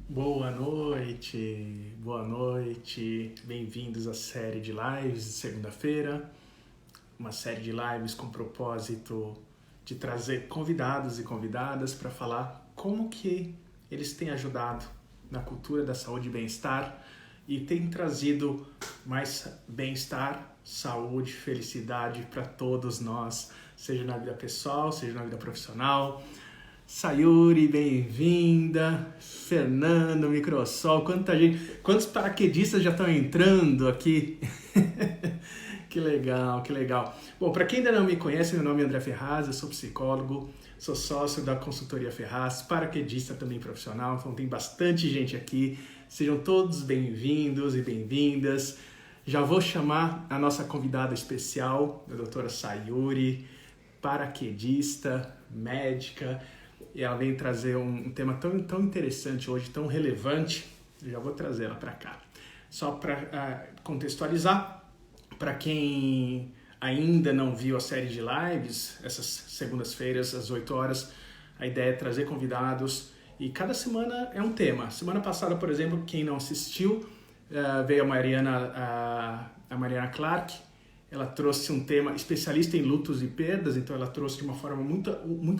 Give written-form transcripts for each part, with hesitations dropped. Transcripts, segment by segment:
Boa noite, bem-vindos à série de lives de segunda-feira, uma série de lives com o propósito de trazer convidados e convidadas para falar como que eles têm ajudado na cultura da saúde e bem-estar e têm trazido mais bem-estar, saúde, felicidade para todos nós, seja na vida pessoal, seja na vida profissional. Sayuri, bem-vinda. Fernando, Microsol, quantos paraquedistas já estão entrando aqui? Que legal, que legal. Bom, para quem ainda não me conhece, meu nome é André Ferraz, eu sou psicólogo, sou sócio da consultoria Ferraz, paraquedista também profissional, então tem bastante gente aqui. Sejam todos bem-vindos e bem-vindas. Já vou chamar a nossa convidada especial, a doutora Sayuri, paraquedista, médica. E ela vem trazer um tema tão interessante hoje, tão relevante. Eu já vou trazer ela para cá. Só para contextualizar, para quem ainda não viu a série de lives, essas segundas-feiras, às 8 horas, a ideia é trazer convidados e cada semana é um tema. Semana passada, por exemplo, quem não assistiu, veio a Mariana Clark. Ela trouxe um tema especialista em lutos e perdas, então ela trouxe de uma forma muito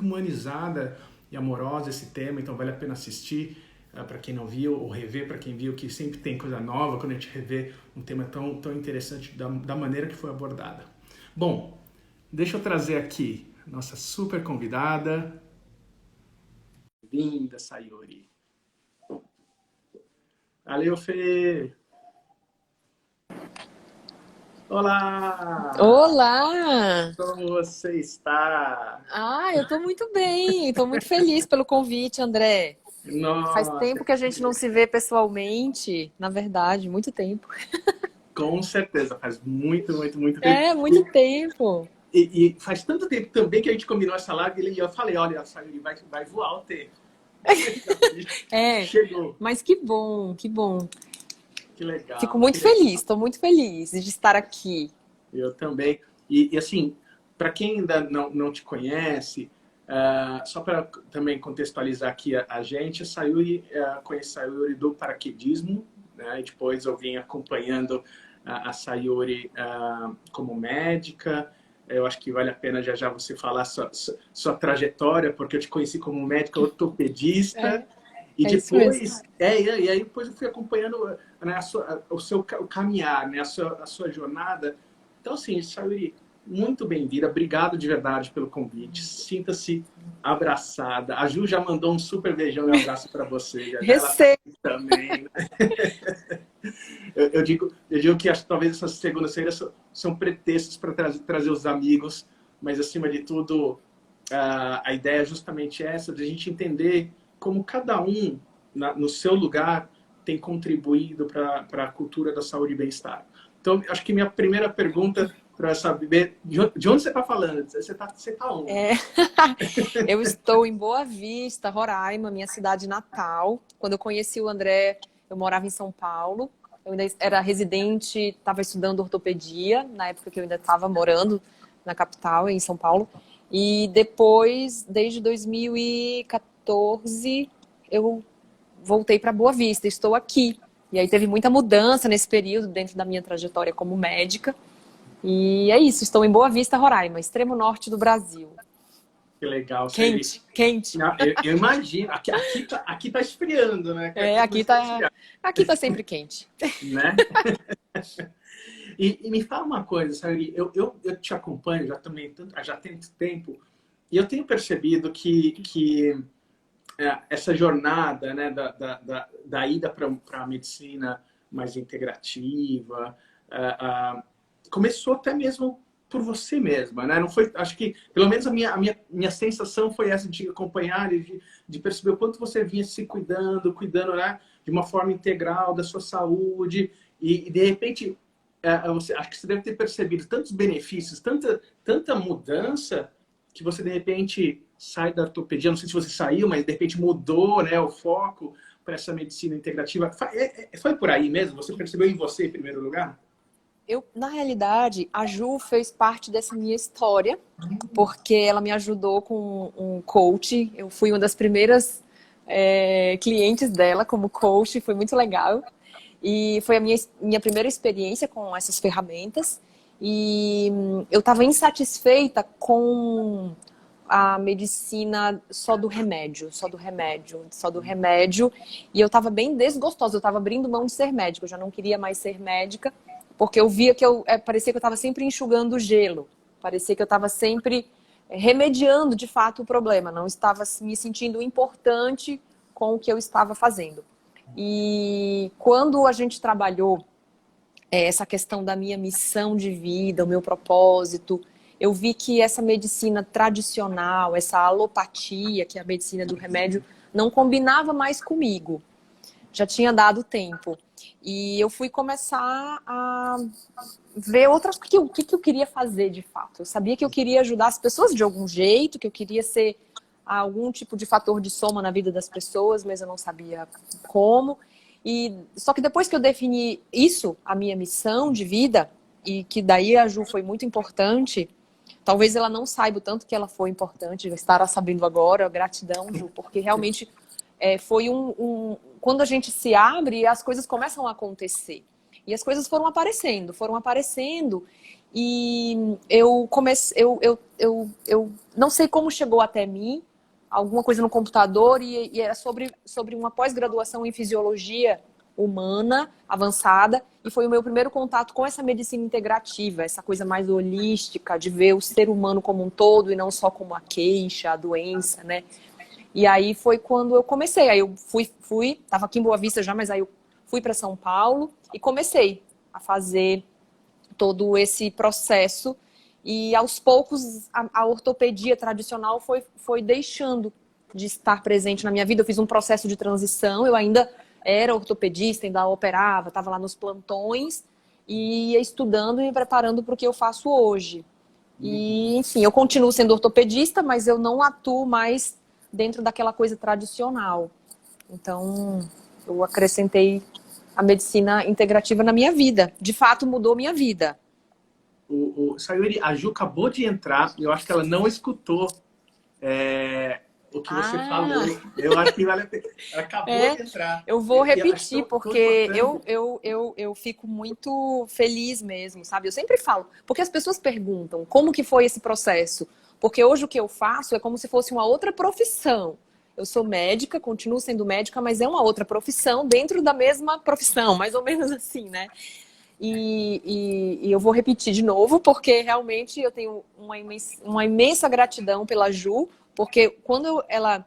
humanizada e amorosa esse tema, então vale a pena assistir para quem não viu, ou rever para quem viu, que sempre tem coisa nova quando a gente revê um tema tão interessante da maneira que foi abordada. Bom, deixa eu trazer aqui nossa super convidada, bem-vinda, Sayuri. Valeu, Fê! Olá! Olá! Como você está? Eu tô muito bem, tô muito feliz pelo convite, André. Faz Nossa, tempo que a gente não se vê pessoalmente, na verdade, muito tempo. com certeza, faz muito tempo. É, muito tempo. E faz tanto tempo também que a gente combinou essa live e eu falei, olha, Sayuri, vai voar o tempo. É, Chegou. mas que bom, que bom. Que Fico legal, que muito legal. feliz, tô muito feliz de estar aqui. Eu também. E assim, para quem ainda não te conhece, só para também contextualizar aqui a gente, a Sayuri, conheci a Sayuri do paraquedismo, né? E depois eu vim acompanhando a Sayuri como médica. Eu acho que vale a pena já você falar sua trajetória, porque eu te conheci como médica ortopedista. É, E é isso mesmo. depois, e aí depois eu fui acompanhando, né, o seu caminhar, né, a sua jornada. Então, assim, Sayuri, muito bem-vinda. Obrigado de verdade pelo convite. Sinta-se abraçada. A Ju já mandou um super beijão e um abraço para você. Já ela está Recebo. aqui também. Né? Eu digo que talvez essas segundas-feiras são pretextos para trazer os amigos, mas acima de tudo, a ideia é justamente essa, de a gente entender como cada um, no seu lugar, tem contribuído para a cultura da saúde e bem-estar. Então, acho que minha primeira pergunta para saber de onde você está falando? Você tá onde? É. Eu estou em Boa Vista, Roraima, minha cidade natal. Quando eu conheci o André, eu morava em São Paulo. Eu ainda era residente, estava estudando ortopedia, na época que eu ainda estava morando na capital, em São Paulo. E depois, desde 2014, eu voltei para Boa Vista, estou aqui. E aí teve muita mudança nesse período dentro da minha trajetória como médica. E é isso, estou em Boa Vista, Roraima, extremo norte do Brasil. Que legal, Sayuri. Quente, quente. Não, eu imagino. Aqui tá esfriando, né? Que É, aqui começou a esfriar, aqui tá sempre quente. né? E me fala uma coisa, Sayuri. Eu te acompanho já tem tanto tempo e eu tenho percebido que essa jornada, né, da ida para a medicina mais integrativa, começou até mesmo por você mesma, né? Não foi, acho que, pelo menos a minha sensação foi essa de acompanhar e de perceber o quanto você vinha se cuidando, né, de uma forma integral da sua saúde e de repente, acho que você deve ter percebido tantos benefícios, tanta mudança que você, de repente, sai da ortopedia, não sei se você saiu, mas de repente mudou, né, o foco para essa medicina integrativa. Foi por aí mesmo? Você percebeu em você, em primeiro lugar? Na realidade, a Ju fez parte dessa minha história, porque ela me ajudou com um coach. Eu fui uma das primeiras clientes dela como coach, foi muito legal. E foi a minha primeira experiência com essas ferramentas. E eu estava insatisfeita com a medicina só do remédio. E eu estava bem desgostosa, eu estava abrindo mão de ser médica, eu já não queria mais ser médica, porque eu via que parecia que eu estava sempre enxugando gelo, parecia que eu estava sempre remediando de fato o problema, não estava me sentindo importante com o que eu estava fazendo. E quando a gente trabalhou essa questão da minha missão de vida, o meu propósito, eu vi que essa medicina tradicional, essa alopatia, que é a medicina do remédio, não combinava mais comigo. Já tinha dado tempo. E eu fui começar a ver outras... O que eu queria fazer, de fato? Eu sabia que eu queria ajudar as pessoas de algum jeito, que eu queria ser algum tipo de fator de soma na vida das pessoas, mas eu não sabia como. Só que depois que eu defini isso, a minha missão de vida, e que daí a Ju foi muito importante, talvez ela não saiba o tanto que ela foi importante, estará sabendo agora, gratidão, Ju, porque realmente foi quando a gente se abre, as coisas começam a acontecer. E as coisas foram aparecendo, e eu comecei, eu não sei como chegou até mim, alguma coisa no computador, e era sobre uma pós-graduação em fisiologia humana avançada, e foi o meu primeiro contato com essa medicina integrativa, essa coisa mais holística, de ver o ser humano como um todo e não só como a queixa, a doença, né? E aí foi quando eu comecei, aí eu tava aqui em Boa Vista já, mas aí eu fui para São Paulo e comecei a fazer todo esse processo. E aos poucos a ortopedia tradicional foi deixando de estar presente na minha vida. Eu fiz um processo de transição, eu ainda era ortopedista, ainda operava, estava lá nos plantões e ia estudando e me preparando para o que eu faço hoje. E, enfim, eu continuo sendo ortopedista, mas eu não atuo mais dentro daquela coisa tradicional. Então, eu acrescentei a medicina integrativa na minha vida. De fato, mudou minha vida. Sayuri, a Ju acabou de entrar, eu acho que ela não escutou o que você falou. Eu acho que ela acabou de entrar. Eu vou repetir, porque eu fico muito feliz mesmo, sabe? Eu sempre falo, porque as pessoas perguntam como que foi esse processo. Porque hoje o que eu faço é como se fosse uma outra profissão. Eu sou médica, continuo sendo médica, mas é uma outra profissão dentro da mesma profissão, mais ou menos assim, né? E eu vou repetir de novo, porque realmente eu tenho uma imensa gratidão pela Ju, porque quando ela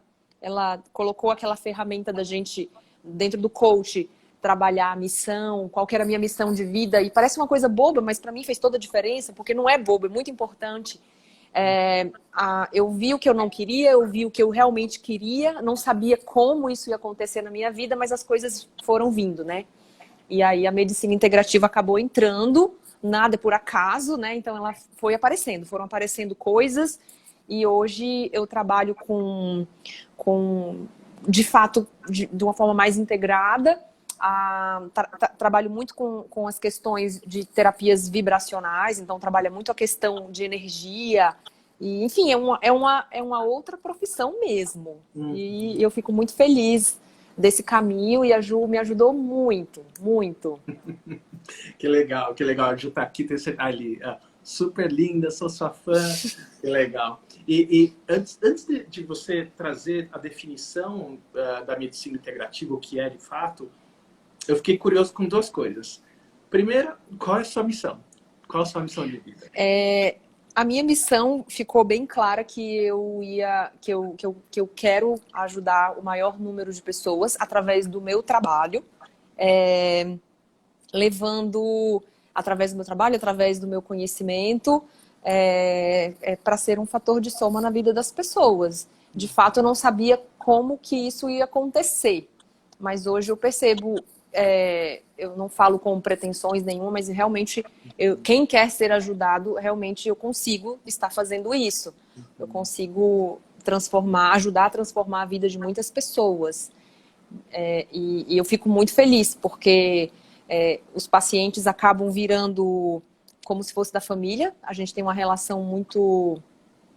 colocou aquela ferramenta da gente, dentro do coach, trabalhar a missão, qual que era a minha missão de vida, e parece uma coisa boba, mas para mim fez toda a diferença, porque não é bobo, é muito importante. Eu vi o que eu não queria, eu vi o que eu realmente queria, não sabia como isso ia acontecer na minha vida, mas as coisas foram vindo, né? E aí a medicina integrativa acabou entrando, nada por acaso, né? Então ela foi aparecendo, foram aparecendo coisas, e hoje eu trabalho de fato, de uma forma mais integrada. Trabalho muito com as questões de terapias vibracionais, então trabalha muito a questão de energia, e enfim, é uma outra profissão mesmo. E eu fico muito feliz desse caminho, e a Ju me ajudou muito, muito. Que legal, que legal. A Ju tá aqui, ali, super linda, sou sua fã, que legal. E antes de você trazer a definição da medicina integrativa, o que é de fato, eu fiquei curioso com duas coisas. Primeiro, qual é a sua missão? Qual é a sua missão de vida? A minha missão ficou bem clara, que eu quero ajudar o maior número de pessoas através do meu trabalho, levando, através do meu trabalho, através do meu conhecimento, para ser um fator de soma na vida das pessoas. De fato, eu não sabia como que isso ia acontecer, mas hoje eu percebo, eu não falo com pretensões nenhuma, mas realmente quem quer ser ajudado, realmente eu consigo estar fazendo isso. Eu consigo ajudar a transformar a vida de muitas pessoas. E eu fico muito feliz, porque os pacientes acabam virando como se fosse da família. A gente tem uma relação muito,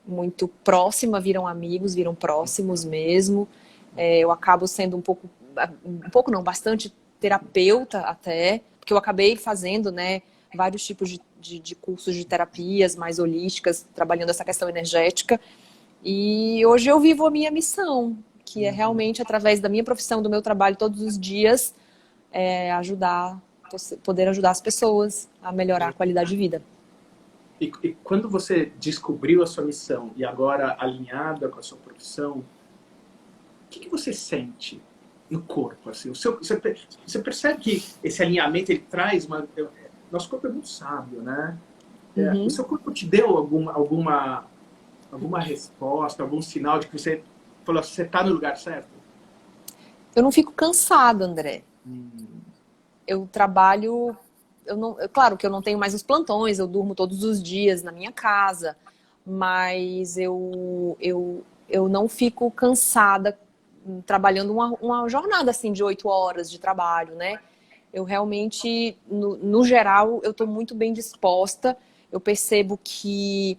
muito próxima, viram amigos, viram próximos mesmo. Eu acabo sendo um pouco não, bastante terapeuta até, porque eu acabei fazendo, né, vários tipos de cursos de terapias mais holísticas, trabalhando essa questão energética. E hoje eu vivo a minha missão, que é realmente, através da minha profissão, do meu trabalho todos os dias, poder ajudar as pessoas a melhorar a qualidade de vida. E quando você descobriu a sua missão e agora alinhada com a sua profissão, o que você sente no corpo? Assim? Você percebe que esse alinhamento ele traz uma... Nosso corpo é muito sábio, né? O seu corpo te deu alguma resposta, algum sinal de que você falou, você está no lugar certo? Eu não fico cansada, André. Eu trabalho... claro que eu não tenho mais os plantões, eu durmo todos os dias na minha casa, mas eu não fico cansada trabalhando uma jornada assim de 8 horas de trabalho, né? Eu realmente, no geral, eu estou muito bem disposta. Eu percebo que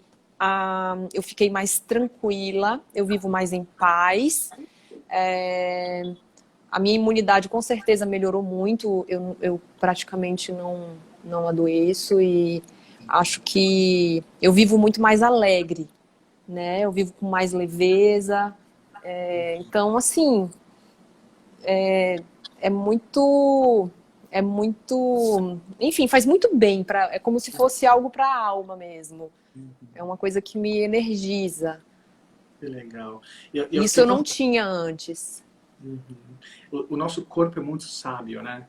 eu fiquei mais tranquila, eu vivo mais em paz. A minha imunidade com certeza melhorou muito. Eu praticamente não adoeço e acho que eu vivo muito mais alegre, né? Eu vivo com mais leveza. Então, assim, é muito, enfim, faz muito bem. É como se fosse algo para a alma mesmo. É uma coisa que me energiza. Que legal. Isso eu não tinha antes. O nosso corpo é muito sábio, né?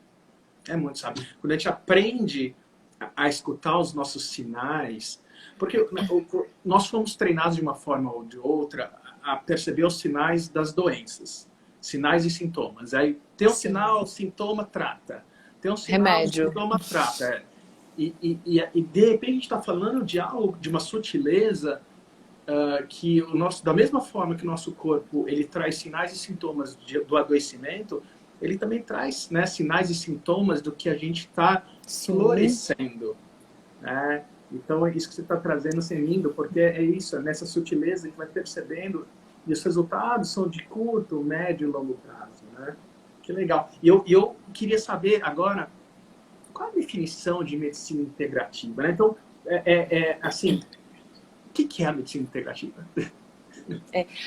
É muito sábio. Quando a gente aprende a escutar os nossos sinais, porque nós fomos treinados de uma forma ou de outra a perceber os sinais das doenças, sinais e sintomas. Aí tem um sinal, sintoma, trata. Tem um sinal, remédio. Sintoma, trata. E de repente a gente está falando de algo, de uma sutileza que da mesma forma que o nosso corpo ele traz sinais e sintomas do adoecimento, ele também traz, né, sinais e sintomas do que a gente está florescendo, né? Então, é isso que você está trazendo, assim, lindo, porque é isso, nessa sutileza que vai percebendo, e os resultados são de curto, médio e longo prazo, né? Que legal. E eu queria saber agora, qual a definição de medicina integrativa, né? Então, assim, o que é a medicina integrativa?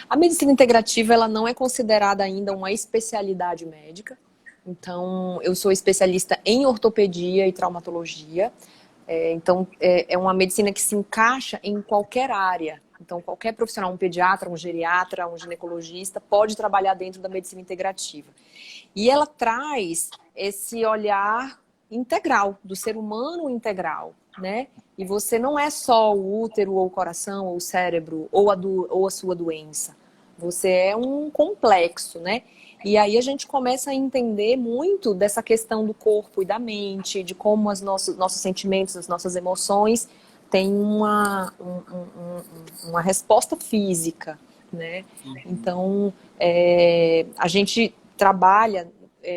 A medicina integrativa, ela não é considerada ainda uma especialidade médica. Então, eu sou especialista em ortopedia e traumatologia. Então, é uma medicina que se encaixa em qualquer área. Então, qualquer profissional, um pediatra, um geriatra, um ginecologista, pode trabalhar dentro da medicina integrativa. E ela traz esse olhar integral, do ser humano integral, né? E você não é só o útero, ou o coração, ou o cérebro, ou a sua doença. Você é um complexo, né? E aí a gente começa a entender muito dessa questão do corpo e da mente, de como os nossos sentimentos, as nossas emoções têm uma resposta física, né? Então, a gente trabalha,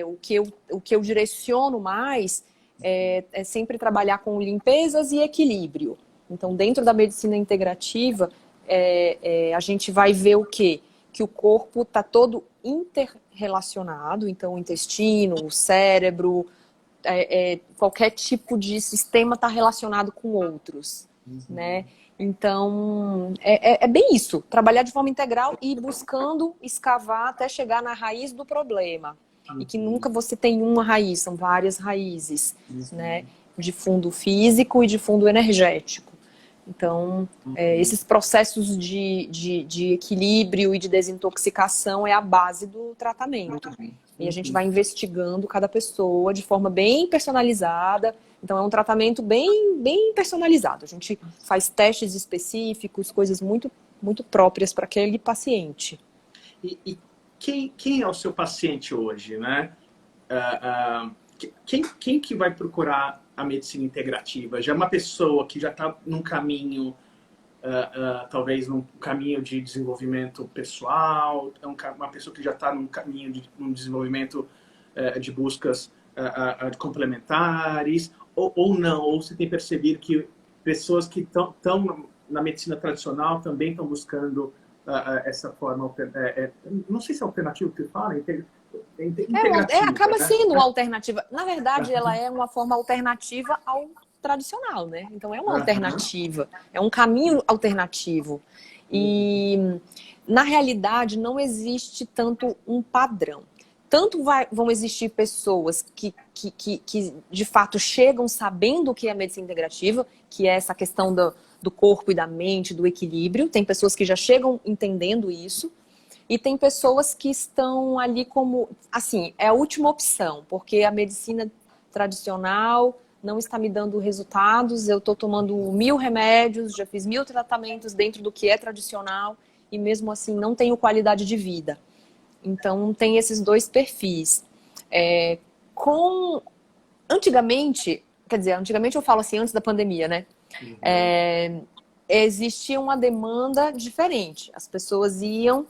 o que eu direciono mais é sempre trabalhar com limpezas e equilíbrio. Então, dentro da medicina integrativa, a gente vai ver o quê? Que o corpo está todo interrelacionado, então o intestino, o cérebro, qualquer tipo de sistema está relacionado com outros, né? Então, é bem isso, trabalhar de forma integral e buscando escavar até chegar na raiz do problema. E que nunca você tem uma raiz, são várias raízes, né? De fundo físico e de fundo energético. Então, esses processos de equilíbrio e de desintoxicação é a base do tratamento. E a gente vai investigando cada pessoa de forma bem personalizada. Então, é um tratamento bem personalizado. A gente faz testes específicos, coisas muito, muito próprias para aquele paciente. E quem é o seu paciente hoje, né? Quem que vai procurar a medicina integrativa? Já é uma pessoa que já está num caminho, talvez num caminho de desenvolvimento pessoal, uma pessoa que já está num caminho de um desenvolvimento de buscas complementares, ou não? Ou você tem percebido que pessoas que estão na medicina tradicional também estão buscando essa forma, não sei se é alternativa que você fala, integrativa, acaba né? sendo uma alternativa. Na verdade, ela é uma forma alternativa ao tradicional, né? Então é uma alternativa, é um caminho alternativo. E na realidade não existe tanto um padrão. Tanto vão existir pessoas que de fato chegam sabendo o que é a medicina integrativa, que é essa questão do corpo e da mente, do equilíbrio. Tem pessoas que já chegam entendendo isso. E tem pessoas que estão ali como, assim, é a última opção, porque a medicina tradicional não está me dando resultados, eu estou tomando 1000 remédios, já fiz 1000 tratamentos dentro do que é tradicional e mesmo assim não tenho qualidade de vida. Então tem esses dois perfis. Antigamente, quer dizer, antigamente eu falo assim, antes da pandemia, né? Existia uma demanda diferente. As pessoas iam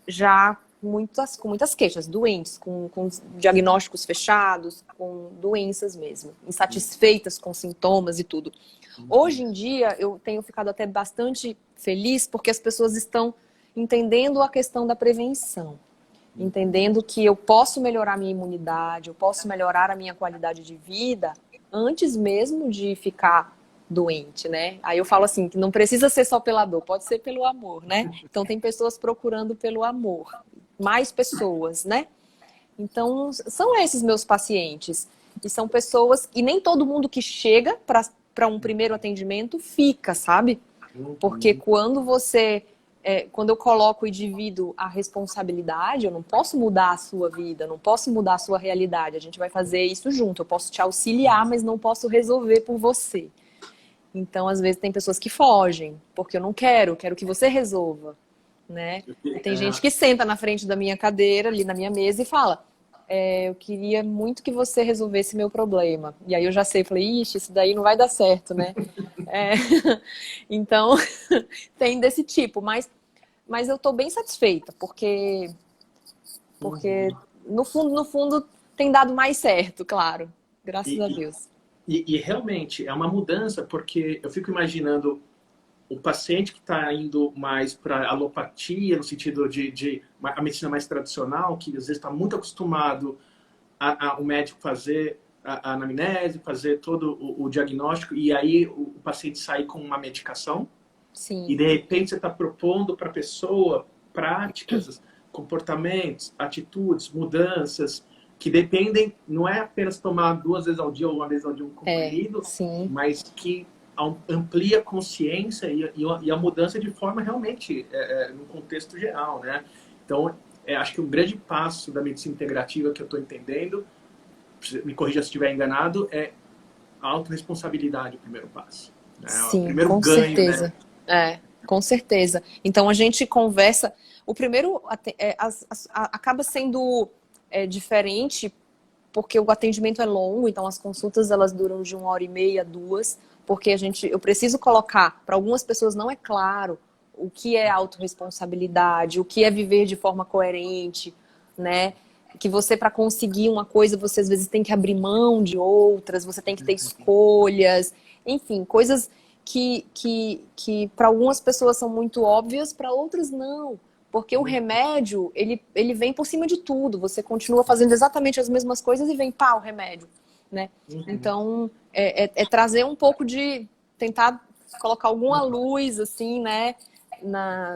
já com muitas queixas, doentes, com diagnósticos fechados, com doenças mesmo, insatisfeitas com sintomas e tudo. Hoje em dia, eu tenho ficado até bastante feliz porque as pessoas estão entendendo a questão da prevenção, entendendo que eu posso melhorar a minha imunidade, eu posso melhorar a minha qualidade de vida antes mesmo de ficar doente, né? Aí eu falo assim, que não precisa ser só pela dor, pode ser pelo amor, né? Então tem pessoas procurando pelo amor, mais pessoas, né? Então são esses meus pacientes, e são pessoas, e nem todo mundo que chega para um primeiro atendimento fica, sabe? Porque quando eu coloco e divido a responsabilidade, eu não posso mudar a sua vida, não posso mudar a sua realidade, a gente vai fazer isso junto, eu posso te auxiliar, mas não posso resolver por você. Então, às vezes, tem pessoas que fogem, porque eu não quero que você resolva, né? E tem gente que senta na frente da minha cadeira, ali na minha mesa, e fala, eu queria muito que você resolvesse meu problema. E aí eu já sei, falei, ixi, isso daí não vai dar certo, né? Então, tem desse tipo, mas eu tô bem satisfeita, porque no fundo, tem dado mais certo, claro, graças a Deus. E realmente é uma mudança, porque eu fico imaginando o paciente que está indo mais para alopatia, no sentido de a medicina mais tradicional, que às vezes está muito acostumado o médico fazer a anamnese, fazer todo o diagnóstico, e aí o paciente sair com uma medicação. Sim. E de repente você está propondo para a pessoa práticas, comportamentos, atitudes, mudanças, que dependem, não é apenas tomar 2 vezes ao dia ou 1 vez ao dia um comprimido, mas que amplia a consciência e a mudança de forma realmente no contexto geral, né? Então, acho que um grande passo da medicina integrativa que eu estou entendendo, me corrija se estiver enganado, é a autorresponsabilidade, o primeiro passo. Né? Sim, o primeiro com ganho, certeza. Né? Com certeza. Então a gente conversa. O primeiro acaba sendo diferente porque o atendimento é longo, então as consultas elas duram de 1h30 a 2, porque eu preciso colocar, para algumas pessoas não é claro o que é autorresponsabilidade, o que é viver de forma coerente, né? Que você, para conseguir uma coisa, você às vezes tem que abrir mão de outras, você tem que ter escolhas, enfim, coisas que para algumas pessoas são muito óbvias, para outras não. Porque o remédio, ele vem por cima de tudo. Você continua fazendo exatamente as mesmas coisas e vem, pá, o remédio, né? Então, trazer um pouco de... Tentar colocar alguma luz, assim, né?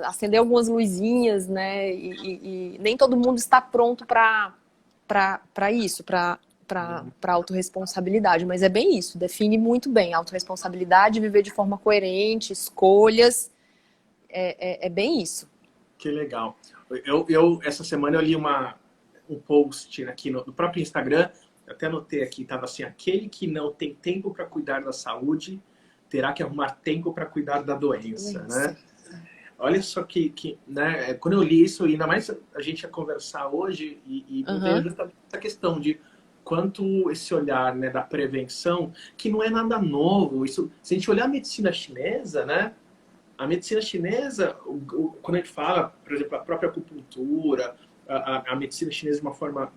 Acender algumas luzinhas, né? E nem todo mundo está pronto para isso, para autorresponsabilidade. Mas é bem isso, define muito bem. Autorresponsabilidade, viver de forma coerente, escolhas, é bem isso. Que legal. Essa semana eu li um post aqui no próprio Instagram, eu até anotei aqui, estava assim, aquele que não tem tempo para cuidar da saúde, terá que arrumar tempo para cuidar da doença, né? Olha só né, quando eu li isso, ainda mais a gente ia conversar hoje, e eu vejo justamente essa questão de quanto esse olhar, né, da prevenção, que não é nada novo. Isso, se a gente olhar a medicina chinesa, né? A medicina chinesa, quando a gente fala, por exemplo, a própria acupuntura, a medicina chinesa de uma forma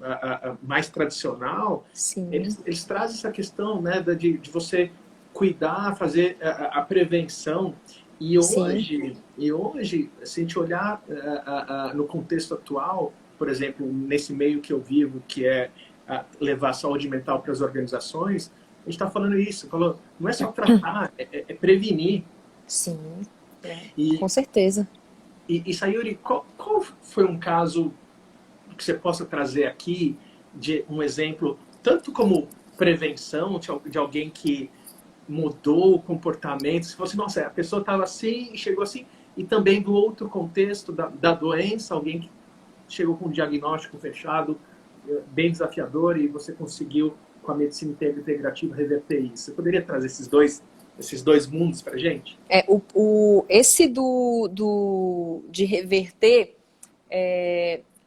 mais tradicional, eles trazem essa questão, né, de você cuidar, fazer a prevenção. Sim, E hoje, se a gente olhar no contexto atual, por exemplo, nesse meio que eu vivo, que é levar a saúde mental para as organizações, a gente está falando isso, falou, não é só tratar, é prevenir. sim, E, com certeza. Sayuri, qual foi um caso que você possa trazer aqui de um exemplo, tanto como prevenção de alguém que mudou o comportamento, se fosse, nossa, a pessoa estava assim e chegou assim, e também do outro contexto da doença, alguém que chegou com um diagnóstico fechado, bem desafiador, e você conseguiu, com a medicina integrativa, reverter isso. Você poderia trazer esses dois mundos para a gente? Esse de reverter,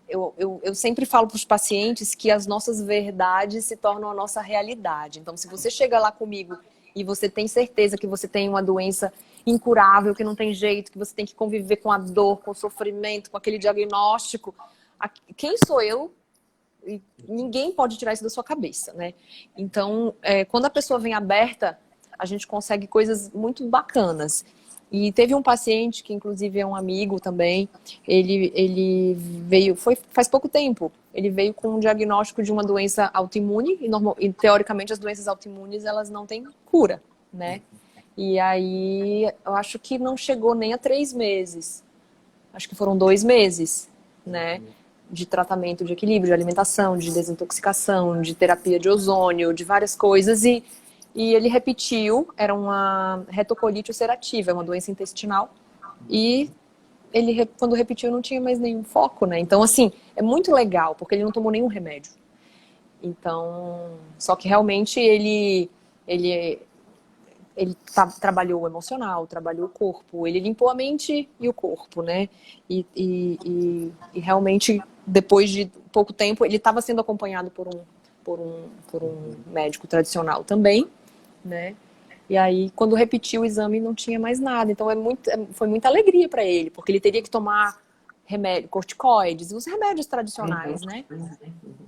eu sempre falo para os pacientes que as nossas verdades se tornam a nossa realidade. Então, se você chega lá comigo e você tem certeza que você tem uma doença incurável, que não tem jeito, que você tem que conviver com a dor, com o sofrimento, com aquele diagnóstico, quem sou eu? E ninguém pode tirar isso da sua cabeça, né? Então, quando a pessoa vem aberta, a gente consegue coisas muito bacanas. E teve um paciente que, inclusive, é um amigo também. Ele veio, faz pouco tempo. Ele veio com um diagnóstico de uma doença autoimune e teoricamente as doenças autoimunes elas não têm cura, né? E aí eu acho que não chegou nem a 3 meses. Acho que foram 2 meses, né? De tratamento de equilíbrio, de alimentação, de desintoxicação, de terapia de ozônio, de várias coisas. E ele repetiu, era uma retocolite ulcerativa, é uma doença intestinal. E ele, quando repetiu, não tinha mais nenhum foco, né? Então, assim, é muito legal, porque ele não tomou nenhum remédio. Então, só que realmente ele trabalhou o emocional, trabalhou o corpo, ele limpou a mente e o corpo, né? E realmente, depois de pouco tempo, ele estava sendo acompanhado por um médico tradicional também, né? E aí, quando repetiu o exame, não tinha mais nada. Então, foi muita alegria para ele, porque ele teria que tomar remédio, corticoides, os remédios tradicionais, né?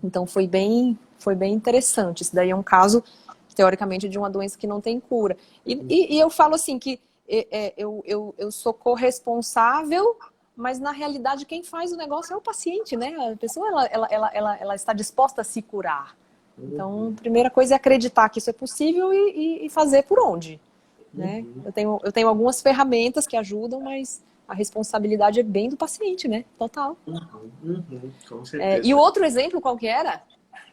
Então, foi bem interessante. Isso daí é um caso, teoricamente, de uma doença que não tem cura. E eu falo assim, que eu sou corresponsável, mas na realidade quem faz o negócio é o paciente, né? A pessoa, ela está disposta a se curar. Então, a primeira coisa é acreditar que isso é possível e fazer por onde, né? Eu tenho algumas ferramentas que ajudam, mas a responsabilidade é bem do paciente, né? Total. Com E o certeza. outro exemplo, qual que era?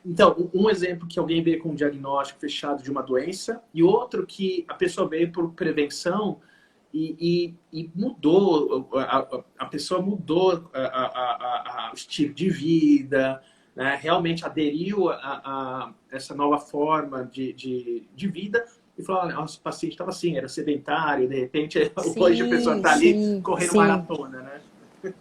Então, um exemplo que alguém veio com um diagnóstico fechado de uma doença, e outro que a pessoa veio por prevenção e mudou, a pessoa mudou o estilo de vida, né? Realmente aderiu a essa nova forma de vida e falou, olha, nosso paciente estava assim, era sedentário, de repente hoje a pessoa Sim, está ali sim, correndo sim. maratona,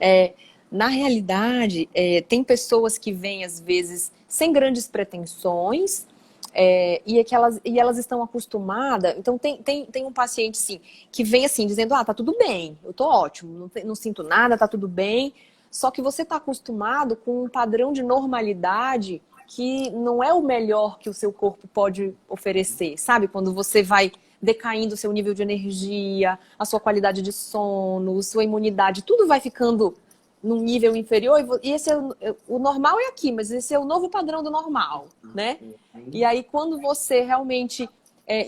né? Na realidade, tem pessoas que vêm, às vezes, sem grandes pretensões, e elas estão acostumadas. Então, tem um paciente, sim, que vem assim, dizendo: tá tudo bem, eu tô ótimo, não sinto nada, tá tudo bem. Só que você está acostumado com um padrão de normalidade que não é o melhor que o seu corpo pode oferecer, sabe? Quando você vai decaindo o seu nível de energia, a sua qualidade de sono, sua imunidade, tudo vai ficando num nível inferior, e esse o normal é aqui, mas esse é o novo padrão do normal, né? E aí, quando você realmente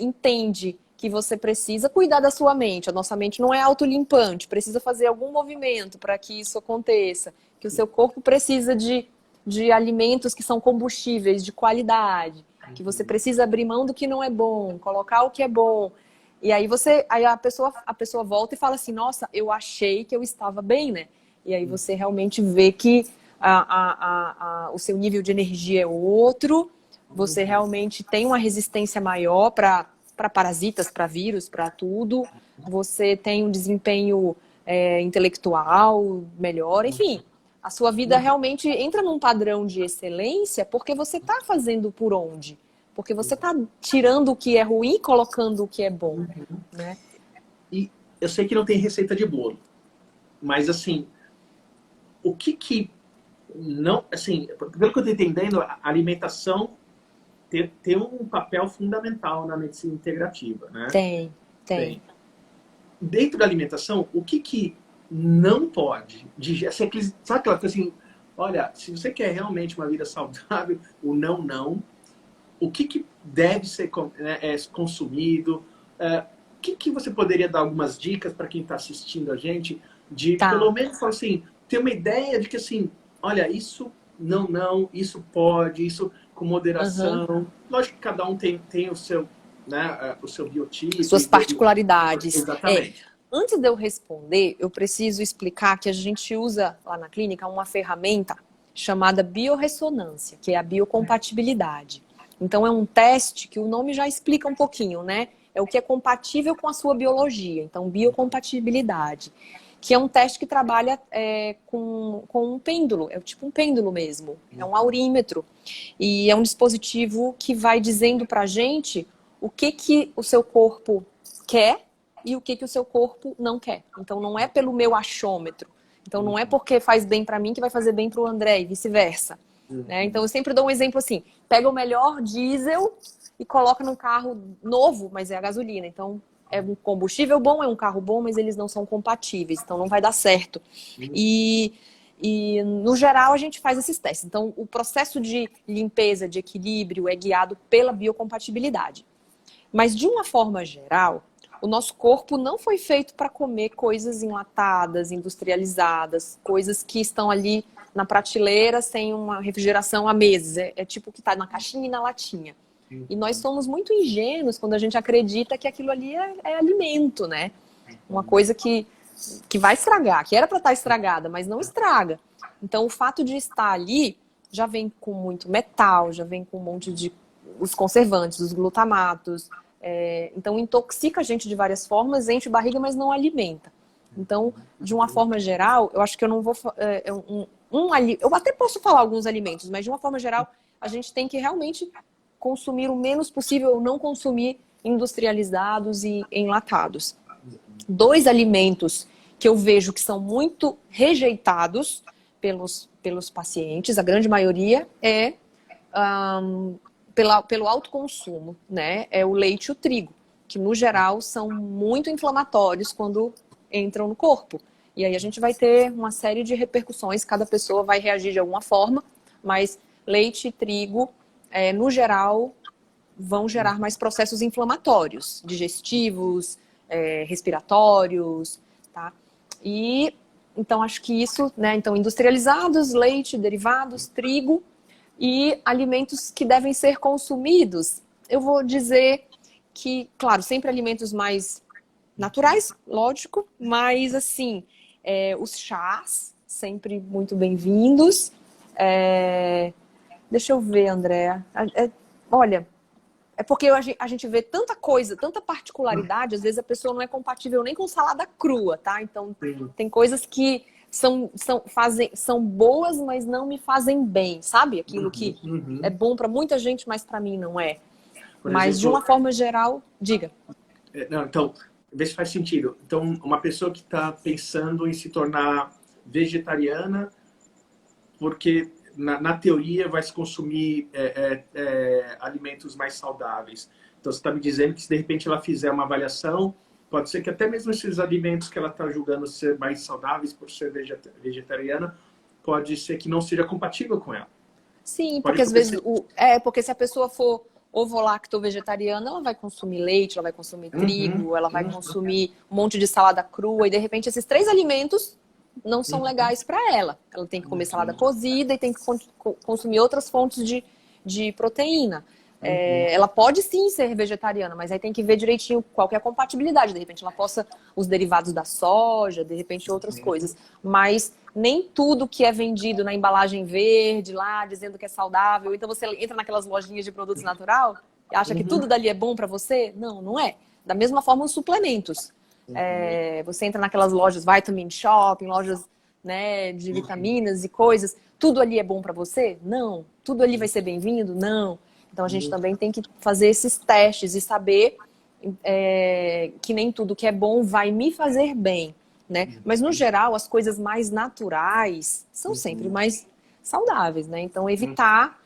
entende que você precisa cuidar da sua mente, a nossa mente não é autolimpante, precisa fazer algum movimento para que isso aconteça, que o seu corpo precisa de alimentos que são combustíveis, de qualidade, que você precisa abrir mão do que não é bom, colocar o que é bom. E aí a pessoa volta e fala assim: nossa, eu achei que eu estava bem, né? E aí você realmente vê que o seu nível de energia é outro, você realmente tem uma resistência maior para parasitas, para vírus, para tudo, você tem um desempenho intelectual melhor, enfim, a sua vida realmente entra num padrão de excelência porque você está fazendo por onde? Porque você está tirando o que é ruim e colocando o que é bom, né? E eu sei que não tem receita de bolo, mas assim, o que não, assim, pelo que eu estou entendendo, a alimentação tem um papel fundamental na medicina integrativa, né? Tem, tem. Tem. dentro da alimentação, o que não pode? Assim, sabe aquela coisa assim, olha, se você quer realmente uma vida saudável, o não, o que deve ser consumido? O que você poderia dar algumas dicas para quem está assistindo a gente, de pelo Tá. menos assim, ter uma ideia de que assim, olha, isso não, isso pode, isso com Aham. moderação. Lógico que cada um tem o seu, né, o seu biotipo. Suas particularidades. Exatamente. Antes de eu responder, eu preciso explicar que a gente usa lá na clínica uma ferramenta chamada biorressonância, que é a biocompatibilidade. Então, é um teste que o nome já explica um pouquinho, né? É o que é compatível com a sua biologia. Então, biocompatibilidade. Que é um teste que trabalha com um pêndulo. É tipo um pêndulo mesmo. É um aurímetro. E é um dispositivo que vai dizendo pra gente o que o seu corpo quer e o que o seu corpo não quer. Então, não é pelo meu achômetro. Então, não é porque faz bem para mim que vai fazer bem para o André e vice-versa. Né? Então, eu sempre dou um exemplo assim: pega o melhor diesel e coloca num carro novo, mas é a gasolina. Então, é um combustível bom, é um carro bom, mas eles não são compatíveis. Então, não vai dar certo. E no geral, a gente faz esses testes. Então, o processo de limpeza, de equilíbrio, é guiado pela biocompatibilidade. Mas, de uma forma geral, o nosso corpo não foi feito para comer coisas enlatadas, industrializadas, coisas que estão ali na prateleira sem uma refrigeração há meses. É tipo o que está na caixinha e na latinha. E nós somos muito ingênuos quando a gente acredita que aquilo ali é alimento, né? Uma coisa que vai estragar, que era para estar estragada, mas não estraga. Então, o fato de estar ali já vem com muito metal, já vem com um monte de os conservantes, os glutamatos. Então, intoxica a gente de várias formas, enche barriga, mas não alimenta. Então, de uma forma geral, eu acho que eu não vou... eu até posso falar alguns alimentos, mas de uma forma geral, a gente tem que realmente consumir o menos possível, ou não consumir industrializados e enlatados. 2 alimentos que eu vejo que são muito rejeitados pelos pacientes, a grande maioria, pelo alto consumo, né? É o leite e o trigo, que no geral são muito inflamatórios quando entram no corpo. E aí a gente vai ter uma série de repercussões, cada pessoa vai reagir de alguma forma, mas leite e trigo, no geral, vão gerar mais processos inflamatórios, digestivos, respiratórios, tá? E então acho que isso, né? Então, industrializados, leite, derivados, trigo e alimentos que devem ser consumidos. Eu vou dizer que, claro, sempre alimentos mais naturais, lógico, mas assim, os chás, sempre muito bem-vindos. Deixa eu ver, André. Olha, é porque a gente vê tanta coisa, tanta particularidade, às vezes a pessoa não é compatível nem com salada crua, tá? Então, tem coisas que são boas, mas não me fazem bem, sabe? Aquilo que é bom para muita gente, mas para mim não é. Por Mas, de exemplo, uma forma geral, diga. não, então, vê se faz sentido. Então, uma pessoa que está pensando em se tornar vegetariana, porque na teoria vai se consumir alimentos mais saudáveis. Então, você está me dizendo que se de repente ela fizer uma avaliação, pode ser que até mesmo esses alimentos que ela está julgando ser mais saudáveis por ser vegetariana, pode ser que não seja compatível com ela. Sim, Pode porque às vezes acontecer. porque se a pessoa for ovo-lacto-vegetariana, ela vai consumir leite, ela vai consumir trigo, ela vai consumir um monte de salada crua, e de repente esses 3 alimentos não são legais para ela. Ela tem que comer salada cozida e tem que consumir outras fontes de proteína. Ela pode sim ser vegetariana, mas aí tem que ver direitinho qual que é a compatibilidade. De repente ela possa os derivados da soja, de repente outras coisas. Mas nem tudo que é vendido na embalagem verde lá, dizendo que é saudável. Então você entra naquelas lojinhas de produtos natural e acha que tudo dali é bom para você? Não, não é. Da mesma forma os suplementos. Você entra naquelas lojas Vitamin Shopping, lojas, né, de vitaminas e coisas. Tudo ali é bom para você? Não. Tudo ali vai ser bem-vindo? Não. Então a gente também tem que fazer esses testes e saber que nem tudo que é bom vai me fazer bem, né? Mas no geral as coisas mais naturais são sempre mais saudáveis, né? Então evitar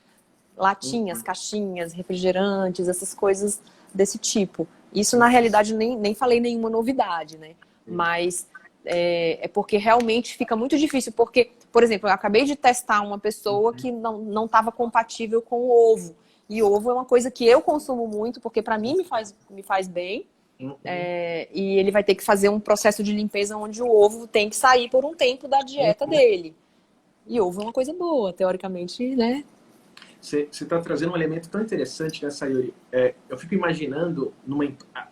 latinhas, caixinhas, refrigerantes, essas coisas desse tipo. Isso na realidade nem falei nenhuma novidade, né? Mas é porque realmente fica muito difícil. Porque, por exemplo, eu acabei de testar uma pessoa que não estava compatível com o ovo. E ovo é uma coisa que eu consumo muito, porque para mim me faz bem. E ele vai ter que fazer um processo de limpeza onde o ovo tem que sair por um tempo da dieta dele. E ovo é uma coisa boa, teoricamente, né? Você está trazendo um elemento tão interessante, né, Sayuri? Eu fico imaginando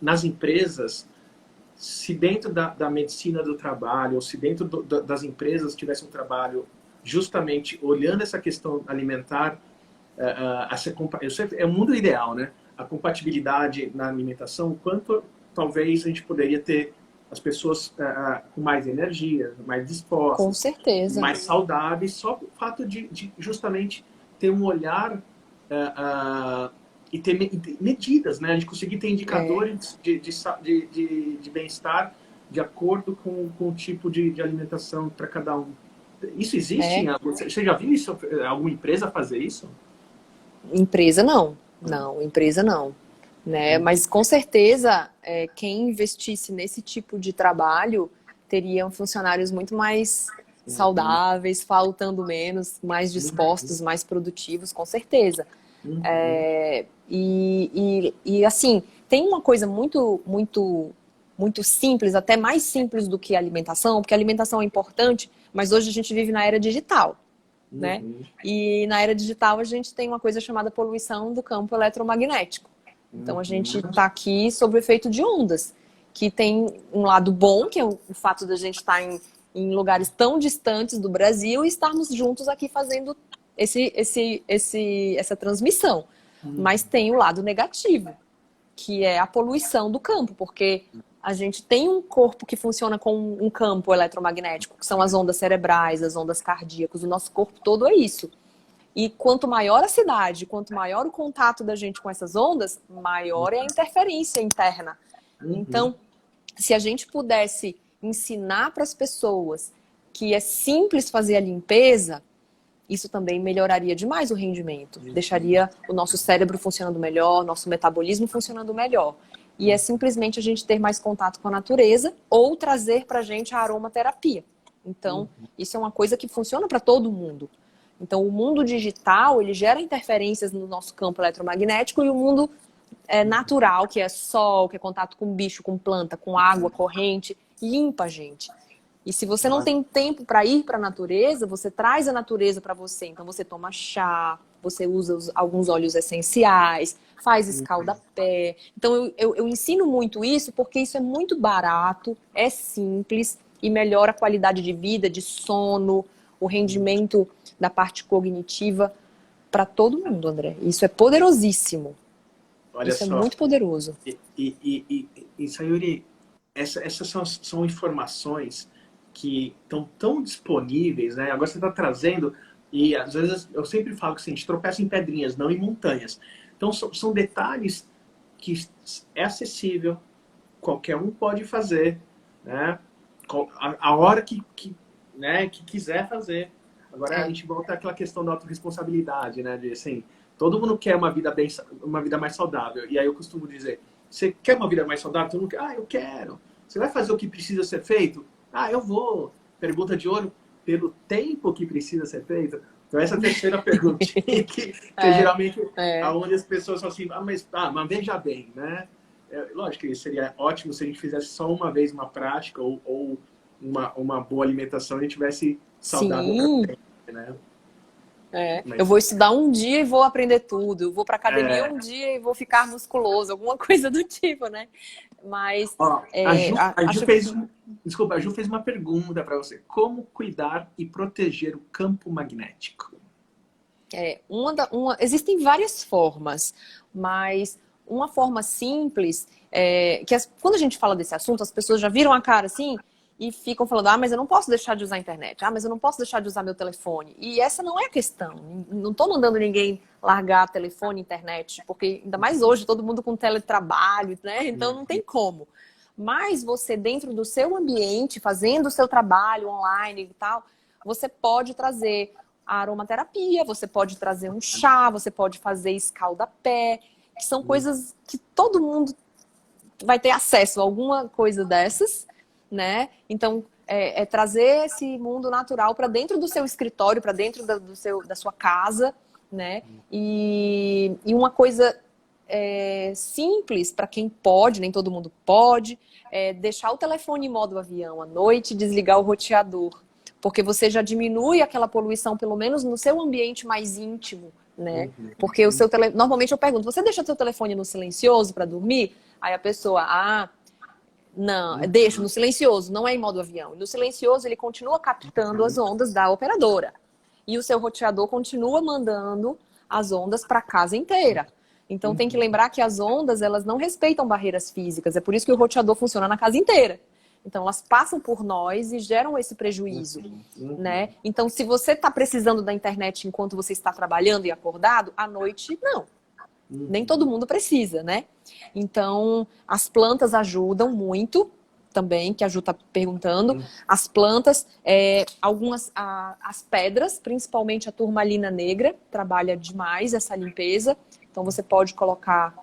nas empresas, se dentro da medicina do trabalho, ou se dentro das empresas tivesse um trabalho justamente olhando essa questão alimentar, é o mundo ideal, né? A compatibilidade na alimentação, o quanto talvez a gente poderia ter as pessoas com mais energia, mais dispostas, com certeza, mais saudáveis, só o fato de justamente ter um olhar e ter medidas, né? A gente conseguir ter indicadores de bem-estar de acordo com o tipo de alimentação para cada um. Isso existe? Você já viu isso? Alguma empresa fazer isso? Empresa não. Não, empresa não. Né? Mas com certeza, quem investisse nesse tipo de trabalho teriam funcionários muito mais saudáveis, faltando menos, mais dispostos, mais produtivos, com certeza. E assim, tem uma coisa muito simples, até mais simples do que a alimentação, porque a alimentação é importante, mas hoje a gente vive na era digital. Né? E na era digital a gente tem uma coisa chamada poluição do campo eletromagnético. Então a gente está aqui sob o efeito de ondas, que tem um lado bom, que é o fato da gente estar em lugares tão distantes do Brasil e estarmos juntos aqui fazendo essa transmissão. Mas tem o lado negativo, que é a poluição do campo, porque a gente tem um corpo que funciona com um campo eletromagnético, que são as ondas cerebrais, as ondas cardíacas, o nosso corpo todo é isso. E quanto maior a cidade, quanto maior o contato da gente com essas ondas, maior é a interferência interna. Então, se a gente pudesse ensinar para as pessoas que é simples fazer a limpeza, isso também melhoraria demais o rendimento. Deixaria o nosso cérebro funcionando melhor, nosso metabolismo funcionando melhor. E é simplesmente a gente ter mais contato com a natureza ou trazer para a gente a aromaterapia. Então, isso é uma coisa que funciona para todo mundo. Então, o mundo digital, ele gera interferências no nosso campo eletromagnético e o mundo natural, que é sol, que é contato com bicho, com planta, com água corrente, limpa a gente. E se você não tem tempo para ir para a natureza, você traz a natureza para você. Então, você toma chá, você usa alguns óleos essenciais, faz escalda-pé. Então, eu ensino muito isso porque isso é muito barato, é simples e melhora a qualidade de vida, de sono, o rendimento da parte cognitiva para todo mundo, André. Isso é poderosíssimo. Olha isso só. É muito poderoso. E Sayuri, essas são informações que estão tão disponíveis, né? Agora você está trazendo, e às vezes eu sempre falo que assim, a gente tropeça em pedrinhas, não em montanhas. Então são detalhes que é acessível, qualquer um pode fazer, né? A hora que quiser fazer. Agora a gente volta àquela questão da autorresponsabilidade, né? De assim, todo mundo quer uma vida mais saudável. E aí eu costumo dizer, você quer uma vida mais saudável? Todo mundo quer, eu quero. Você vai fazer o que precisa ser feito? Eu vou. Pergunta de ouro, pelo tempo que precisa ser feito? Então essa é a terceira pergunta, que geralmente onde as pessoas falam assim, mas veja bem, né? Lógico que seria ótimo se a gente fizesse só uma vez uma prática ou uma boa alimentação e a gente tivesse saudável pra frente, né? Eu vou estudar um dia e vou aprender tudo. Eu vou pra academia um dia e vou ficar musculoso, alguma coisa do tipo, né? Mas a Ju fez uma pergunta para você. Como cuidar e proteger o campo magnético? Existem várias formas, mas uma forma simples quando a gente fala desse assunto, as pessoas já viram a cara assim e ficam falando, mas eu não posso deixar de usar a internet, mas eu não posso deixar de usar meu telefone. E essa não é a questão. Não estou mandando ninguém largar telefone, internet, porque ainda mais hoje, todo mundo com teletrabalho, né? Então não tem como. Mas você, dentro do seu ambiente, fazendo o seu trabalho online e tal, você pode trazer a aromaterapia, você pode trazer um chá, você pode fazer escalda-pé, que são coisas que todo mundo vai ter acesso a alguma coisa dessas, né? Então, trazer esse mundo natural para dentro do seu escritório, para dentro da sua casa, né? E uma coisa simples para quem pode, nem todo mundo pode, deixar o telefone em modo avião à noite e desligar o roteador, porque você já diminui aquela poluição, pelo menos no seu ambiente mais íntimo, né? Porque normalmente eu pergunto, você deixa seu telefone no silencioso para dormir? Aí a pessoa, não, deixo no silencioso, não é em modo avião. No silencioso ele continua captando as ondas da operadora. E o seu roteador continua mandando as ondas para a casa inteira. Então tem que lembrar que as ondas, elas não respeitam barreiras físicas. É por isso que o roteador funciona na casa inteira. Então elas passam por nós e geram esse prejuízo, né? Então se você está precisando da internet enquanto você está trabalhando e acordado, à noite, não. Nem todo mundo precisa, né? Então, as plantas ajudam muito também, que a Ju está perguntando. As plantas, as pedras, principalmente a turmalina negra, trabalha demais essa limpeza. Então, você pode colocar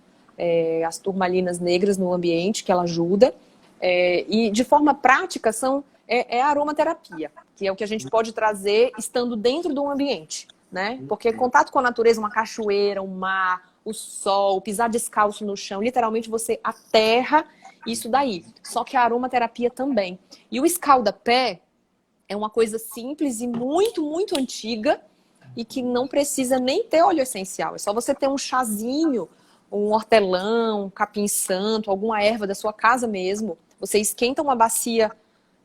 as turmalinas negras no ambiente, que ela ajuda. E, de forma prática, a aromaterapia, que é o que a gente pode trazer estando dentro do ambiente, né? Porque contato com a natureza, uma cachoeira, um mar, o sol, pisar descalço no chão, literalmente você aterra isso daí. Só que a aromaterapia também. E o escalda-pé é uma coisa simples e muito, muito antiga e que não precisa nem ter óleo essencial. É só você ter um chazinho, um hortelã, um capim-santo, alguma erva da sua casa mesmo. Você esquenta uma bacia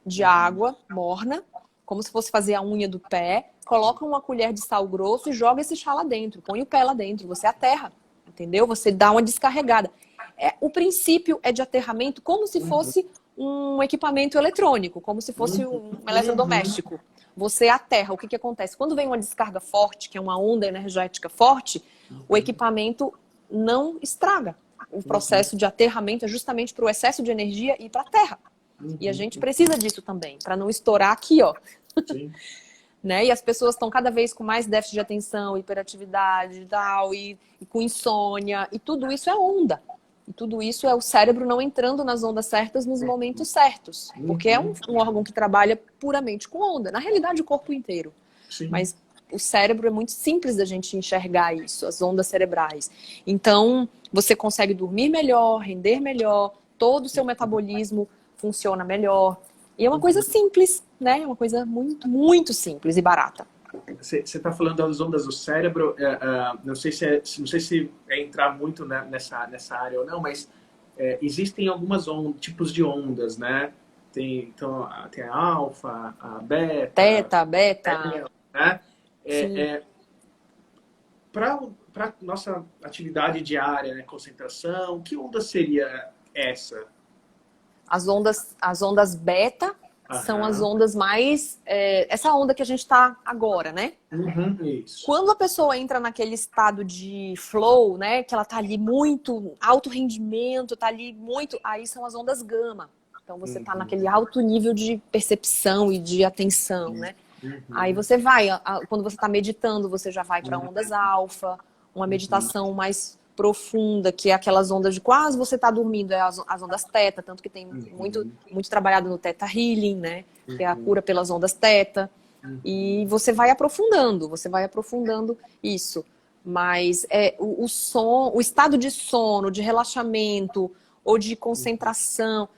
de água morna, como se fosse fazer a unha do pé, coloca uma colher de sal grosso e joga esse chá lá dentro. Põe o pé lá dentro, você aterra. Entendeu? Você dá uma descarregada. O princípio é de aterramento como se fosse um equipamento eletrônico, como se fosse um eletrodoméstico. Você aterra. O que acontece? Quando vem uma descarga forte, que é uma onda energética forte, o equipamento não estraga. O processo de aterramento é justamente para o excesso de energia ir para a terra. E a gente precisa disso também, para não estourar aqui, ó. Sim. Né? E as pessoas estão cada vez com mais déficit de atenção, hiperatividade e tal, e com insônia, e tudo isso é onda. E tudo isso é o cérebro não entrando nas ondas certas nos momentos certos. Porque é um órgão que trabalha puramente com onda. Na realidade, o corpo inteiro. Sim. Mas o cérebro é muito simples da gente enxergar isso, as ondas cerebrais. Então, você consegue dormir melhor, render melhor, todo o seu metabolismo funciona melhor. E é uma coisa simples, né? É uma coisa muito, muito simples e barata. Você está falando das ondas do cérebro, não sei se é entrar muito nessa área ou não, mas existem algumas tipos de ondas, né? Tem a alfa, a beta... Teta, beta... né? Para nossa atividade diária, né? Concentração, que onda seria essa? As ondas beta são as ondas mais... essa onda que a gente está agora, né? Isso. Quando a pessoa entra naquele estado de flow, né? Que ela tá ali muito... alto rendimento, tá ali muito... Aí são as ondas gama. Então você tá naquele alto nível de percepção e de atenção, né? Aí você vai... quando você tá meditando, você já vai para ondas alfa. Uma meditação mais profunda, que é aquelas ondas de quase você tá dormindo, as ondas teta, tanto que tem muito trabalhado no Theta Healing, né? Que é a cura pelas ondas teta. E você vai aprofundando isso. Mas o estado de sono, de relaxamento ou de concentração,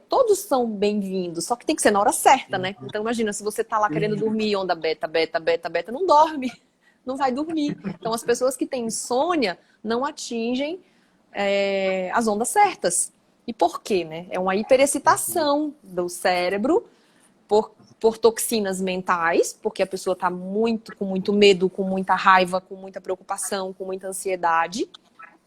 todos são bem-vindos, só que tem que ser na hora certa, né? Então imagina, se você tá lá querendo dormir, onda beta, não dorme. Não vai dormir. Então, as pessoas que têm insônia não atingem as ondas certas. E por quê, né? É uma hiperexcitação do cérebro por toxinas mentais, porque a pessoa está com muito medo, com muita raiva, com muita preocupação, com muita ansiedade.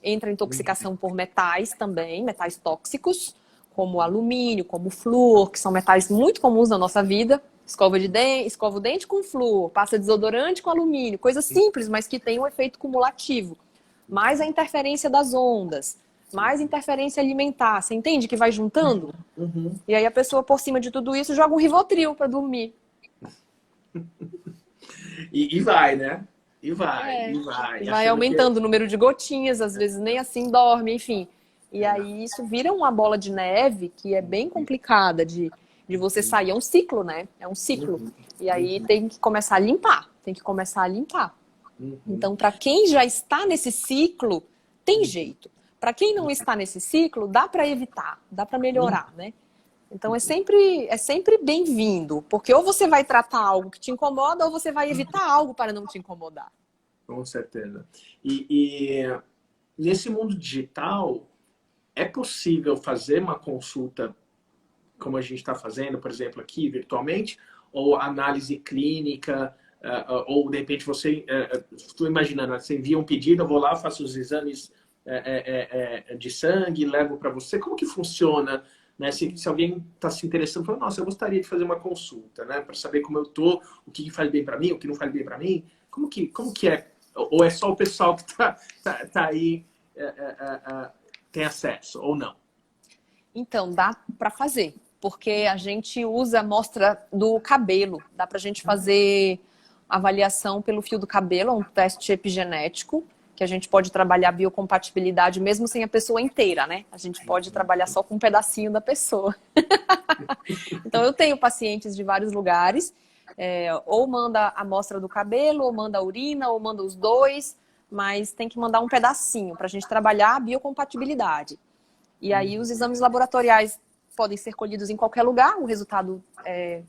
Entra intoxicação por metais também, metais tóxicos, como alumínio, como flúor, que são metais muito comuns na nossa vida. Escova o dente com flúor, passa desodorante com alumínio, coisa simples, mas que tem um efeito cumulativo. Mais a interferência das ondas, mais interferência alimentar. Você entende que vai juntando? E aí a pessoa, por cima de tudo isso, joga um Rivotril para dormir. E vai, né? E vai. Vai aumentando o número de gotinhas, às vezes nem assim dorme, enfim. E aí isso vira uma bola de neve que é bem complicada de você sair. É um ciclo, né? É um ciclo. Uhum, E aí uhum, tem que começar a limpar. Tem que começar a limpar. uhum, Então, para quem já está nesse ciclo, tem jeito. Para quem não está nesse ciclo, dá para evitar, dá para uhum, melhorar, né? Então é sempre bem-vindo, porque ou você vai tratar algo que te incomoda ou você vai evitar algo para não te incomodar. com certeza. E nesse mundo digital, é possível fazer uma consulta como a gente está fazendo, por exemplo, aqui virtualmente, ou análise clínica, ou de repente você, estou imaginando, você envia um pedido, eu vou lá, faço os exames de sangue, levo para você. Como que funciona? Né? Se alguém está se interessando, fala, nossa, eu gostaria de fazer uma consulta, né? Para saber como eu tô, o que faz bem para mim, o que não faz bem para mim. Como que é? Ou é só o pessoal que tá aí tem acesso, ou não? Então, dá para fazer, porque a gente usa a amostra do cabelo, dá para a gente fazer avaliação pelo fio do cabelo, um teste epigenético, que a gente pode trabalhar biocompatibilidade mesmo sem a pessoa inteira, né? A gente pode trabalhar só com um pedacinho da pessoa. Então, eu tenho pacientes de vários lugares, ou manda a amostra do cabelo, ou manda a urina, ou manda os dois, mas tem que mandar um pedacinho para a gente trabalhar a biocompatibilidade. E aí os exames laboratoriais podem ser colhidos em qualquer lugar, o resultado é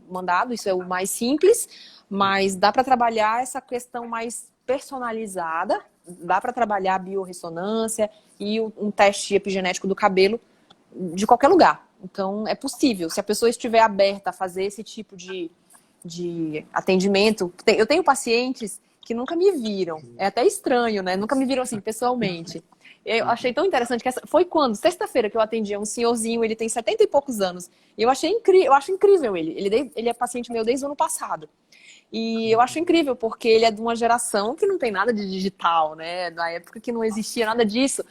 mandado, isso é o mais simples, mas dá para trabalhar essa questão mais personalizada, dá para trabalhar a biorressonância e um teste epigenético do cabelo de qualquer lugar. Então, é possível. Se a pessoa estiver aberta a fazer esse tipo de atendimento. Eu tenho pacientes que nunca me viram. É até estranho, né? Nunca me viram assim, pessoalmente. Eu achei tão interessante que foi quando? Sexta-feira que eu atendi um senhorzinho, ele tem 70 e poucos anos. E eu achei incrível, eu acho incrível ele. Ele é paciente meu desde o ano passado. E eu acho incrível, porque ele é de uma geração que não tem nada de digital, né? Da época que não existia nada disso.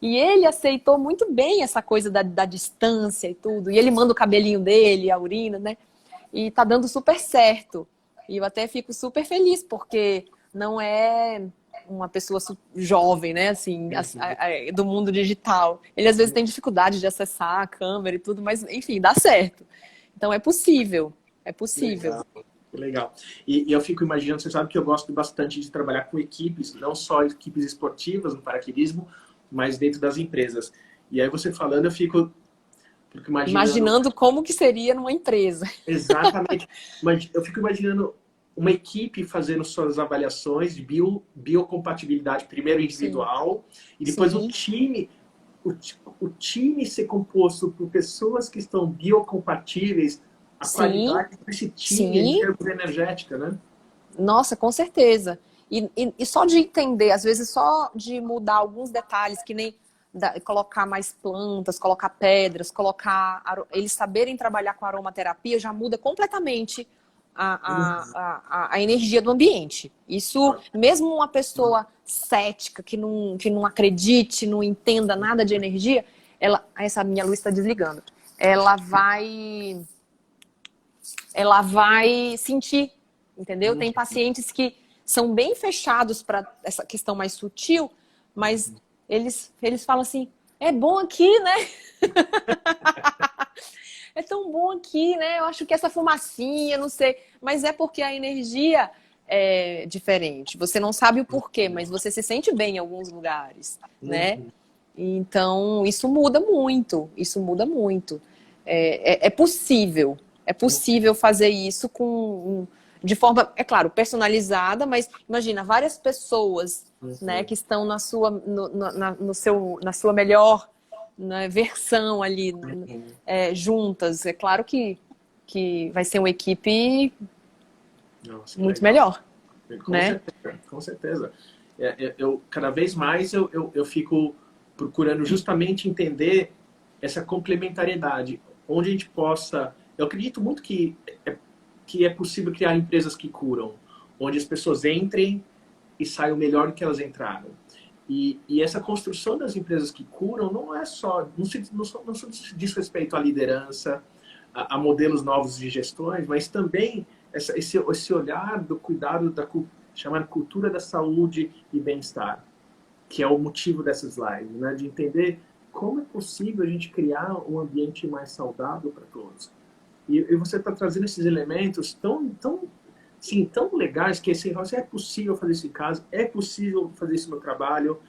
E ele aceitou muito bem essa coisa da distância e tudo. E ele manda o cabelinho dele, a urina, né? E tá dando super certo. E eu até fico super feliz, porque não é uma pessoa jovem, né, assim, do mundo digital. Ele às vezes tem dificuldade de acessar a câmera e tudo, mas enfim, dá certo. Então é possível, é possível. Legal, que legal. E eu fico imaginando, você sabe que eu gosto bastante de trabalhar com equipes, não só equipes esportivas no paraquedismo, mas dentro das empresas. E aí você falando, fico imaginando Imaginando como que seria numa empresa. exatamente, mas eu fico imaginando uma equipe fazendo suas avaliações de biocompatibilidade, primeiro Sim, individual, e depois sim, o, o time ser composto por pessoas que estão biocompatíveis, a sim, qualidade desse time em sim. termos energética, né? Nossa, com certeza. E só de entender, às vezes só de mudar alguns detalhes, que nem colocar mais plantas, colocar pedras, eles saberem trabalhar com aromaterapia, já muda completamente a energia do ambiente. Isso, mesmo uma pessoa cética, que não acredite, não entenda nada de energia, essa minha luz está desligando, ela vai, ela vai sentir, entendeu? Tem pacientes que são bem fechados para essa questão mais sutil, mas eles falam assim, é bom aqui, né? É tão bom aqui, né? Eu acho que essa fumacinha, não sei. Mas é porque a energia é diferente. Você não sabe o porquê, mas você se sente bem em alguns lugares, né? Uhum. Então, isso muda muito. Isso muda muito. É possível fazer isso de forma, é claro, personalizada, mas imagina, várias pessoas, né, Uhum. que estão na sua, no seu, na sua melhor, né, versão ali, Uhum. juntas. É claro que vai ser uma equipe Nossa, que muito legal. melhor, Com né? certeza, com certeza. Cada vez mais eu fico procurando justamente entender essa complementariedade, onde a gente possa. Eu acredito muito que é possível criar empresas que curam, onde as pessoas entrem e saiam melhor do que elas entraram. E essa construção das empresas que curam não é só, não só diz respeito à liderança, a modelos novos de gestões, mas também esse olhar do cuidado da chamada cultura da saúde e bem-estar, que é o motivo dessas lives, né? De entender como é possível a gente criar um ambiente mais saudável para todos? E você está trazendo esses elementos sim, tão legais que assim, é possível fazer isso em casa, é possível fazer isso no trabalho,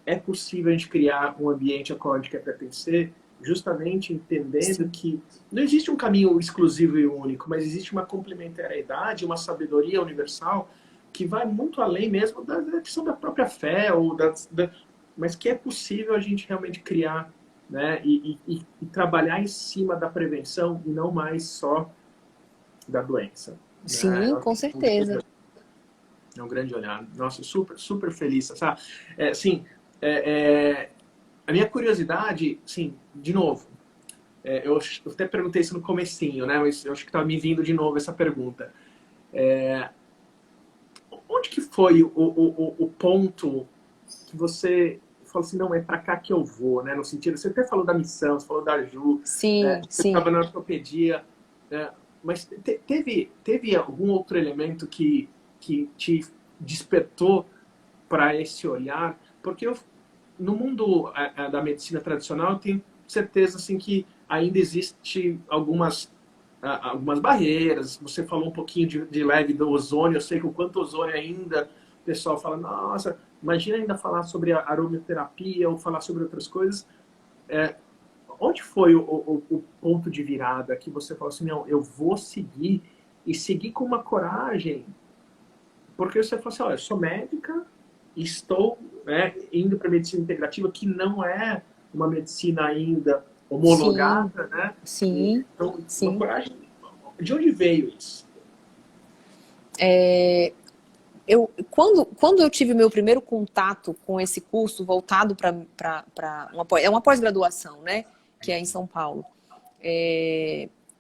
é possível a gente criar um ambiente a qual a gente quer pertencer, justamente entendendo que não existe um caminho exclusivo e único, mas existe uma complementariedade, uma sabedoria universal que vai muito além mesmo da questão da própria fé, mas que é possível a gente realmente criar, né, e trabalhar em cima da prevenção e não mais só da doença. Né? Sim, com certeza. É um grande olhar. Nossa, super, super feliz. Sabe? Sim, a minha curiosidade, sim, de novo, eu até perguntei isso no comecinho, né? Mas eu acho que está me vindo de novo essa pergunta. Onde que foi o ponto que você falou assim, não, é para cá que eu vou, né? No sentido, você até falou da missão, você falou da Ju, Sim, né? Você sim. estava na ortopedia, né? Mas teve algum outro elemento que te despertou para esse olhar? Porque no mundo da medicina tradicional, eu tenho certeza assim, que ainda existe algumas barreiras. Você falou um pouquinho de leve do ozônio. Eu sei que o quanto ozônio ainda, o pessoal fala, nossa, imagina ainda falar sobre a aromaterapia ou falar sobre outras coisas. Onde foi o ponto de virada que você falou assim, não, eu vou seguir e seguir com uma coragem? Porque você falou assim, olha, eu sou médica, estou, né, indo para a medicina integrativa, que não é uma medicina ainda Sim, homologada, né? sim, Então, uma sim. coragem. De onde veio isso? Quando eu tive meu primeiro contato com esse curso voltado para uma pós-graduação, né? Que é em São Paulo.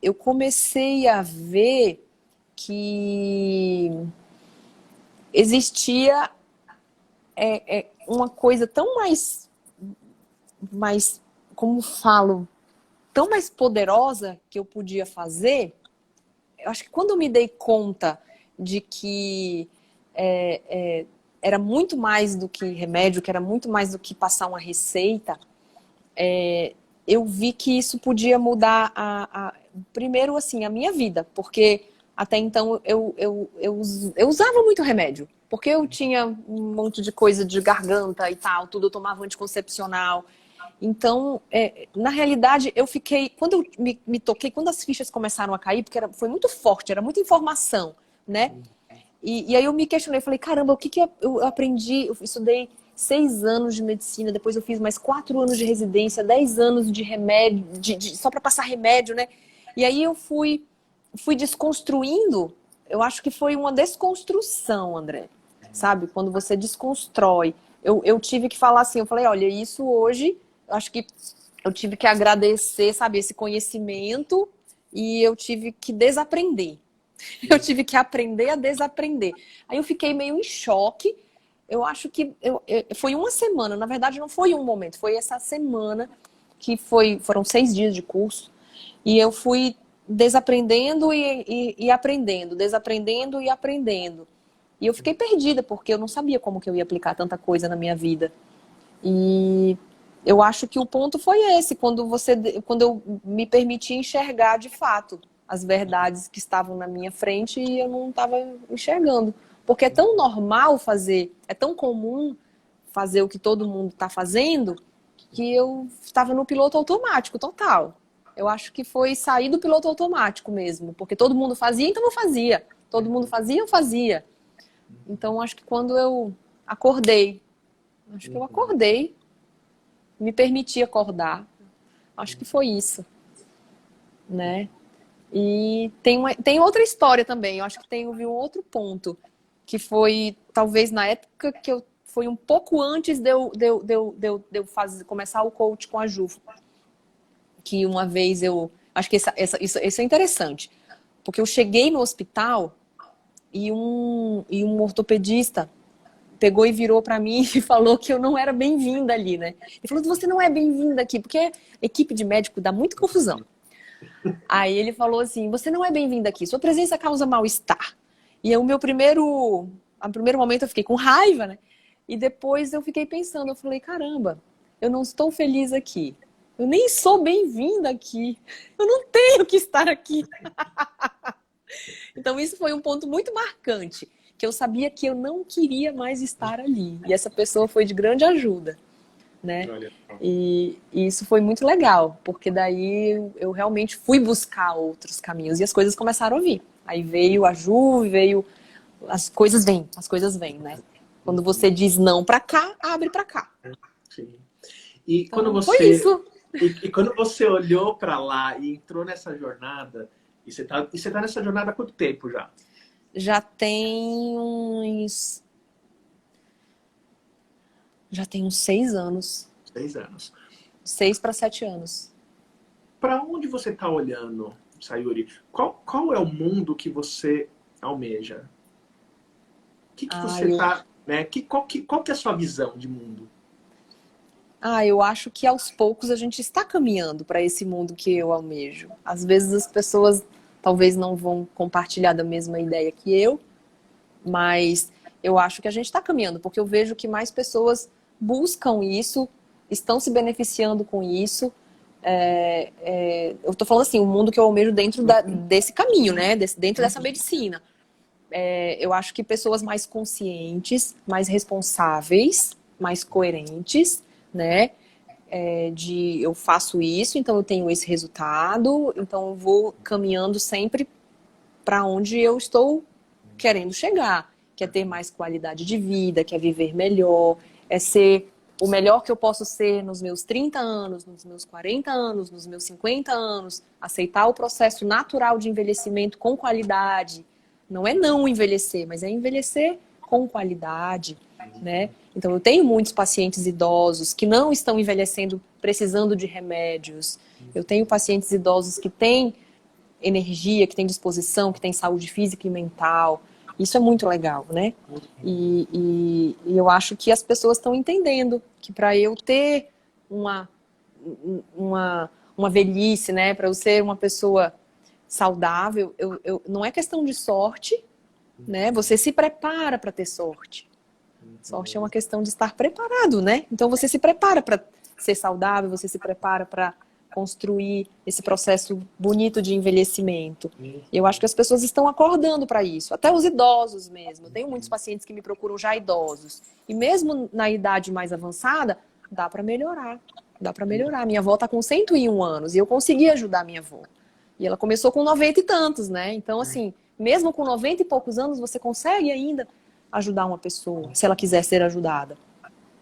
Eu comecei a ver que existia uma coisa tão mais, como falo, tão mais poderosa que eu podia fazer. Eu acho que quando eu me dei conta de que era muito mais do que remédio, que era muito mais do que passar uma receita, eu vi que isso podia mudar primeiro assim a minha vida, porque até então eu usava muito remédio, porque eu tinha um monte de coisa de garganta e tal, tudo eu tomava anticoncepcional. Então, na realidade, eu fiquei. Quando eu me toquei, quando as fichas começaram a cair, porque foi muito forte, era muita informação, né? E aí eu me questionei, falei, caramba, o que eu aprendi? Eu estudei 6 anos de medicina, depois eu fiz mais 4 anos de residência, 10 anos de remédio, só para passar remédio, né? E aí eu fui desconstruindo, eu acho que foi uma desconstrução, André, sabe? Quando você desconstrói. Eu tive que falar assim, eu falei, olha, isso hoje, eu acho que eu tive que agradecer, sabe, esse conhecimento e eu tive que desaprender. Eu tive que aprender a desaprender. Aí eu fiquei meio em choque. Eu acho que foi uma semana, na verdade não foi um momento, foi essa semana que foram 6 dias de curso e eu fui desaprendendo e aprendendo, desaprendendo e aprendendo. E eu fiquei perdida porque eu não sabia como que eu ia aplicar tanta coisa na minha vida. E eu acho que o ponto foi esse, quando eu me permiti enxergar de fato as verdades que estavam na minha frente e eu não estava enxergando. Porque é tão normal fazer, é tão comum fazer o que todo mundo está fazendo, que eu estava no piloto automático total. Eu acho que foi sair do piloto automático mesmo, porque todo mundo fazia, então eu fazia. Todo mundo fazia, eu fazia. Então acho que quando eu acordei, acho que eu acordei, me permiti acordar. Acho que foi isso, né? E tem outra história também. Eu acho que vi um outro ponto, que foi talvez na época foi um pouco antes de eu começar o coach com a Ju. Que uma vez acho que isso é interessante, porque eu cheguei no hospital e um ortopedista pegou e virou para mim e falou que eu não era bem-vinda ali, né? Ele falou, você não é bem-vinda aqui, porque equipe de médico dá muita confusão. Aí ele falou assim, você não é bem-vinda aqui, sua presença causa mal-estar. E o meu primeiro momento eu fiquei com raiva, né? E depois eu fiquei pensando, eu falei, caramba, eu não estou feliz aqui. Eu nem sou bem-vinda aqui. Eu não tenho que estar aqui. Então, isso foi um ponto muito marcante, que eu sabia que eu não queria mais estar ali. E essa pessoa foi de grande ajuda, né? Olha. E isso foi muito legal, porque daí eu realmente fui buscar outros caminhos e as coisas começaram a vir. Aí veio a Ju, veio... as coisas vêm, né? Quando você diz não pra cá, abre pra cá. Sim. E quando Então, foi você isso. e quando você olhou para lá e entrou nessa jornada, e você tá nessa jornada há quanto tempo já? Já tem uns... Já tem uns 6 anos. 6 anos. 6 para 7 anos. Para onde você está olhando, Sayuri? Qual é o mundo que você almeja? O que você tá, né? Qual que é a sua visão de mundo? Eu acho que aos poucos a gente está caminhando para esse mundo que eu almejo. Às vezes as pessoas talvez não vão compartilhar da mesma ideia que eu, mas eu acho que a gente está caminhando, porque eu vejo que mais pessoas buscam isso, estão se beneficiando com isso. Eu estou falando assim, o mundo que eu almejo dentro desse caminho, né? Dentro dessa medicina. Eu acho que pessoas mais conscientes, mais responsáveis, mais coerentes, né? Eu faço isso, então eu tenho esse resultado, então eu vou caminhando sempre para onde eu estou querendo chegar, que é ter mais qualidade de vida, que é viver melhor, é ser o melhor que eu posso ser nos meus 30 anos, nos meus 40 anos, nos meus 50 anos, aceitar o processo natural de envelhecimento com qualidade. Não é não envelhecer, mas é envelhecer com qualidade, né? Então eu tenho muitos pacientes idosos que não estão envelhecendo precisando de remédios. Eu tenho pacientes idosos que têm energia, que têm disposição, que têm saúde física e mental. Isso é muito legal, né? E eu acho que as pessoas estão entendendo que para eu ter uma, uma velhice, né? Para eu ser uma pessoa saudável, não é questão de sorte, né? Você se prepara para ter sorte. Sorte é uma questão de estar preparado, né? Então você se prepara para ser saudável, você se prepara para construir esse processo bonito de envelhecimento. Eu acho que as pessoas estão acordando para isso, até os idosos mesmo. Eu tenho muitos pacientes que me procuram já idosos. E mesmo na idade mais avançada, dá para melhorar. Dá para melhorar. Minha avó está com 101 anos e eu consegui ajudar minha avó. E ela começou com 90 e tantos, né? Então, assim, mesmo com 90 e poucos anos, você consegue ainda ajudar uma pessoa, se ela quiser ser ajudada.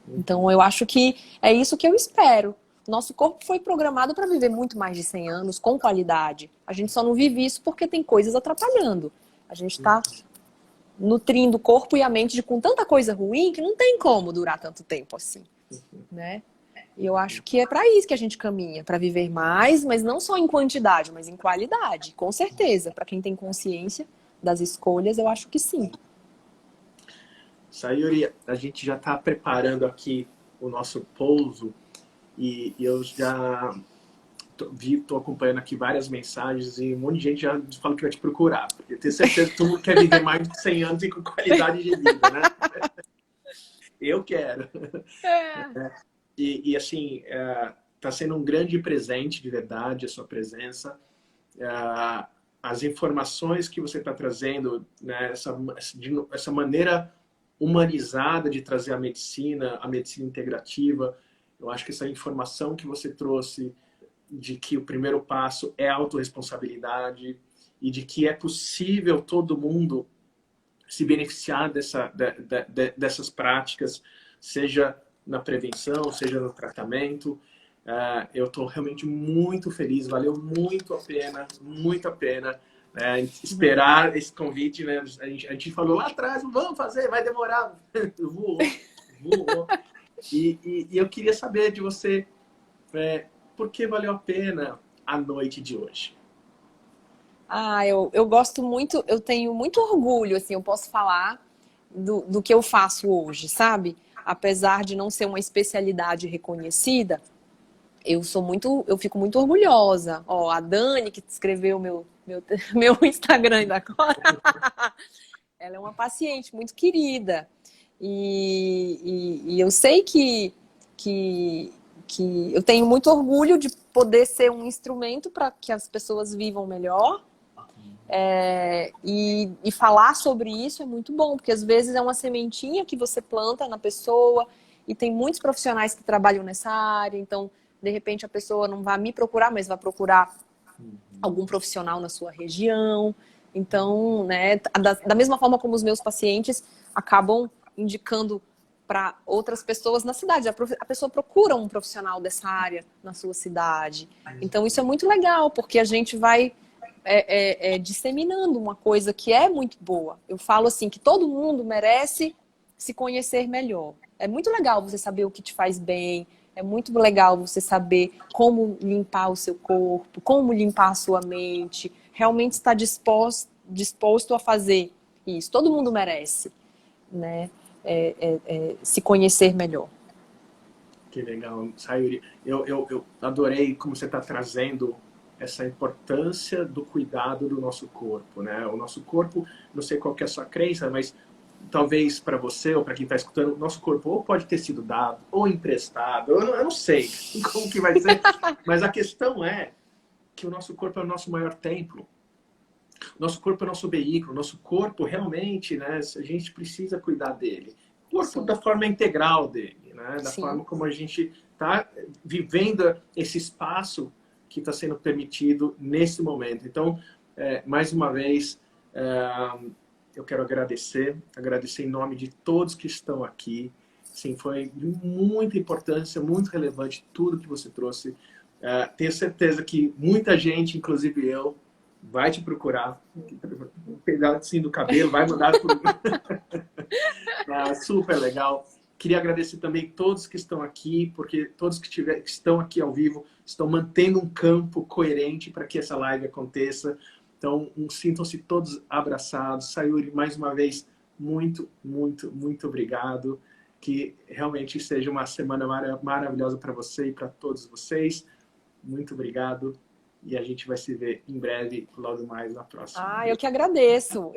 Então, eu acho que é isso que eu espero. Nosso corpo foi programado para viver muito mais de 100 anos, com qualidade. A gente só não vive isso porque tem coisas atrapalhando. A gente está nutrindo o corpo e a mente com tanta coisa ruim que não tem como durar tanto tempo assim, né? E eu acho que é para isso que a gente caminha, para viver mais, mas não só em quantidade, mas em qualidade, com certeza. Para quem tem consciência das escolhas, eu acho que sim. Sayuri, a gente já está preparando aqui o nosso pouso e eu já estou acompanhando aqui várias mensagens e um monte de gente já fala que vai te procurar. Porque eu tenho certeza que tu quer viver mais de 100 anos e com qualidade de vida, né? Eu quero. E assim, está sendo um grande presente, de verdade, a sua presença. As informações que você está trazendo, né, essa maneira humanizada de trazer a medicina integrativa. Eu acho que essa informação que você trouxe de que o primeiro passo é a autorresponsabilidade e de que é possível todo mundo se beneficiar dessas práticas, seja na prevenção, seja no tratamento. Eu estou realmente muito feliz, valeu muito a pena. Esperar esse convite, né? A gente falou lá atrás, vamos fazer, vai demorar. Voou. E eu queria saber de você, por que valeu a pena a noite de hoje? Eu gosto muito, eu tenho muito orgulho, assim, eu posso falar do que eu faço hoje, sabe? Apesar de não ser uma especialidade reconhecida, eu fico muito orgulhosa. Ó, a Dani, que escreveu meu Instagram ainda agora, ela é uma paciente muito querida. E eu sei que que eu tenho muito orgulho de poder ser um instrumento para que as pessoas vivam melhor. E falar sobre isso é muito bom, porque às vezes é uma sementinha que você planta na pessoa, e tem muitos profissionais que trabalham nessa área, então de repente a pessoa não vai me procurar, mas vai procurar algum profissional na sua região. Então, né, da mesma forma como os meus pacientes acabam indicando para outras pessoas na cidade. A pessoa procura um profissional dessa área na sua cidade. Então, isso é muito legal, porque a gente vai disseminando uma coisa que é muito boa. Eu falo assim, que todo mundo merece se conhecer melhor. É muito legal você saber o que te faz bem, é muito legal você saber como limpar o seu corpo, como limpar a sua mente, realmente estar disposto a fazer isso. Todo mundo merece, né? Se conhecer melhor. Que legal, Sayuri. Eu adorei como você está trazendo essa importância do cuidado do nosso corpo, né? O nosso corpo, não sei qual que é a sua crença, mas talvez para você ou para quem está escutando, o nosso corpo ou pode ter sido dado ou emprestado, eu não sei como que vai ser, mas a questão é que o nosso corpo é o nosso maior templo. O nosso corpo é o nosso veículo, o nosso corpo realmente, né, a gente precisa cuidar dele. O corpo da forma integral dele, né, da forma como a gente está vivendo esse espaço que está sendo permitido nesse momento. Então, mais uma vez, eu quero agradecer em nome de todos que estão aqui. Sim, foi de muita importância, muito relevante tudo que você trouxe. Tenho certeza que muita gente, inclusive eu, vai te procurar, um pedacinho do cabelo, vai mandar por... Super legal. Queria agradecer também todos que estão aqui, porque todos que estão aqui ao vivo estão mantendo um campo coerente para que essa live aconteça. Então, sintam-se todos abraçados. Sayuri, mais uma vez, muito, muito, muito obrigado. Que realmente seja uma semana maravilhosa para você e para todos vocês. Muito obrigado. E a gente vai se ver em breve, logo mais na próxima. Eu que agradeço.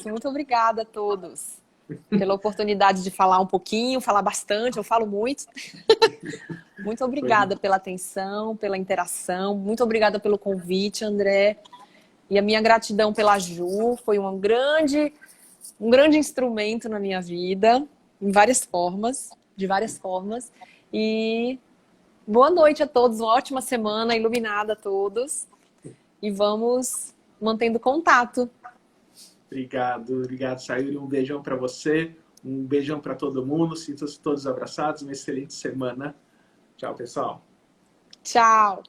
Muito obrigada a todos pela oportunidade de falar um pouquinho, falar bastante, eu falo muito. Muito obrigada pela atenção, pela interação. Muito obrigada pelo convite, André. E a minha gratidão pela Ju, foi um grande instrumento na minha vida, em várias formas, de várias formas. E boa noite a todos, uma ótima semana, iluminada a todos. E vamos mantendo contato. Obrigado, Sayuri. Um beijão para você, um beijão para todo mundo. Sintam-se todos abraçados, uma excelente semana. Tchau, pessoal. Tchau.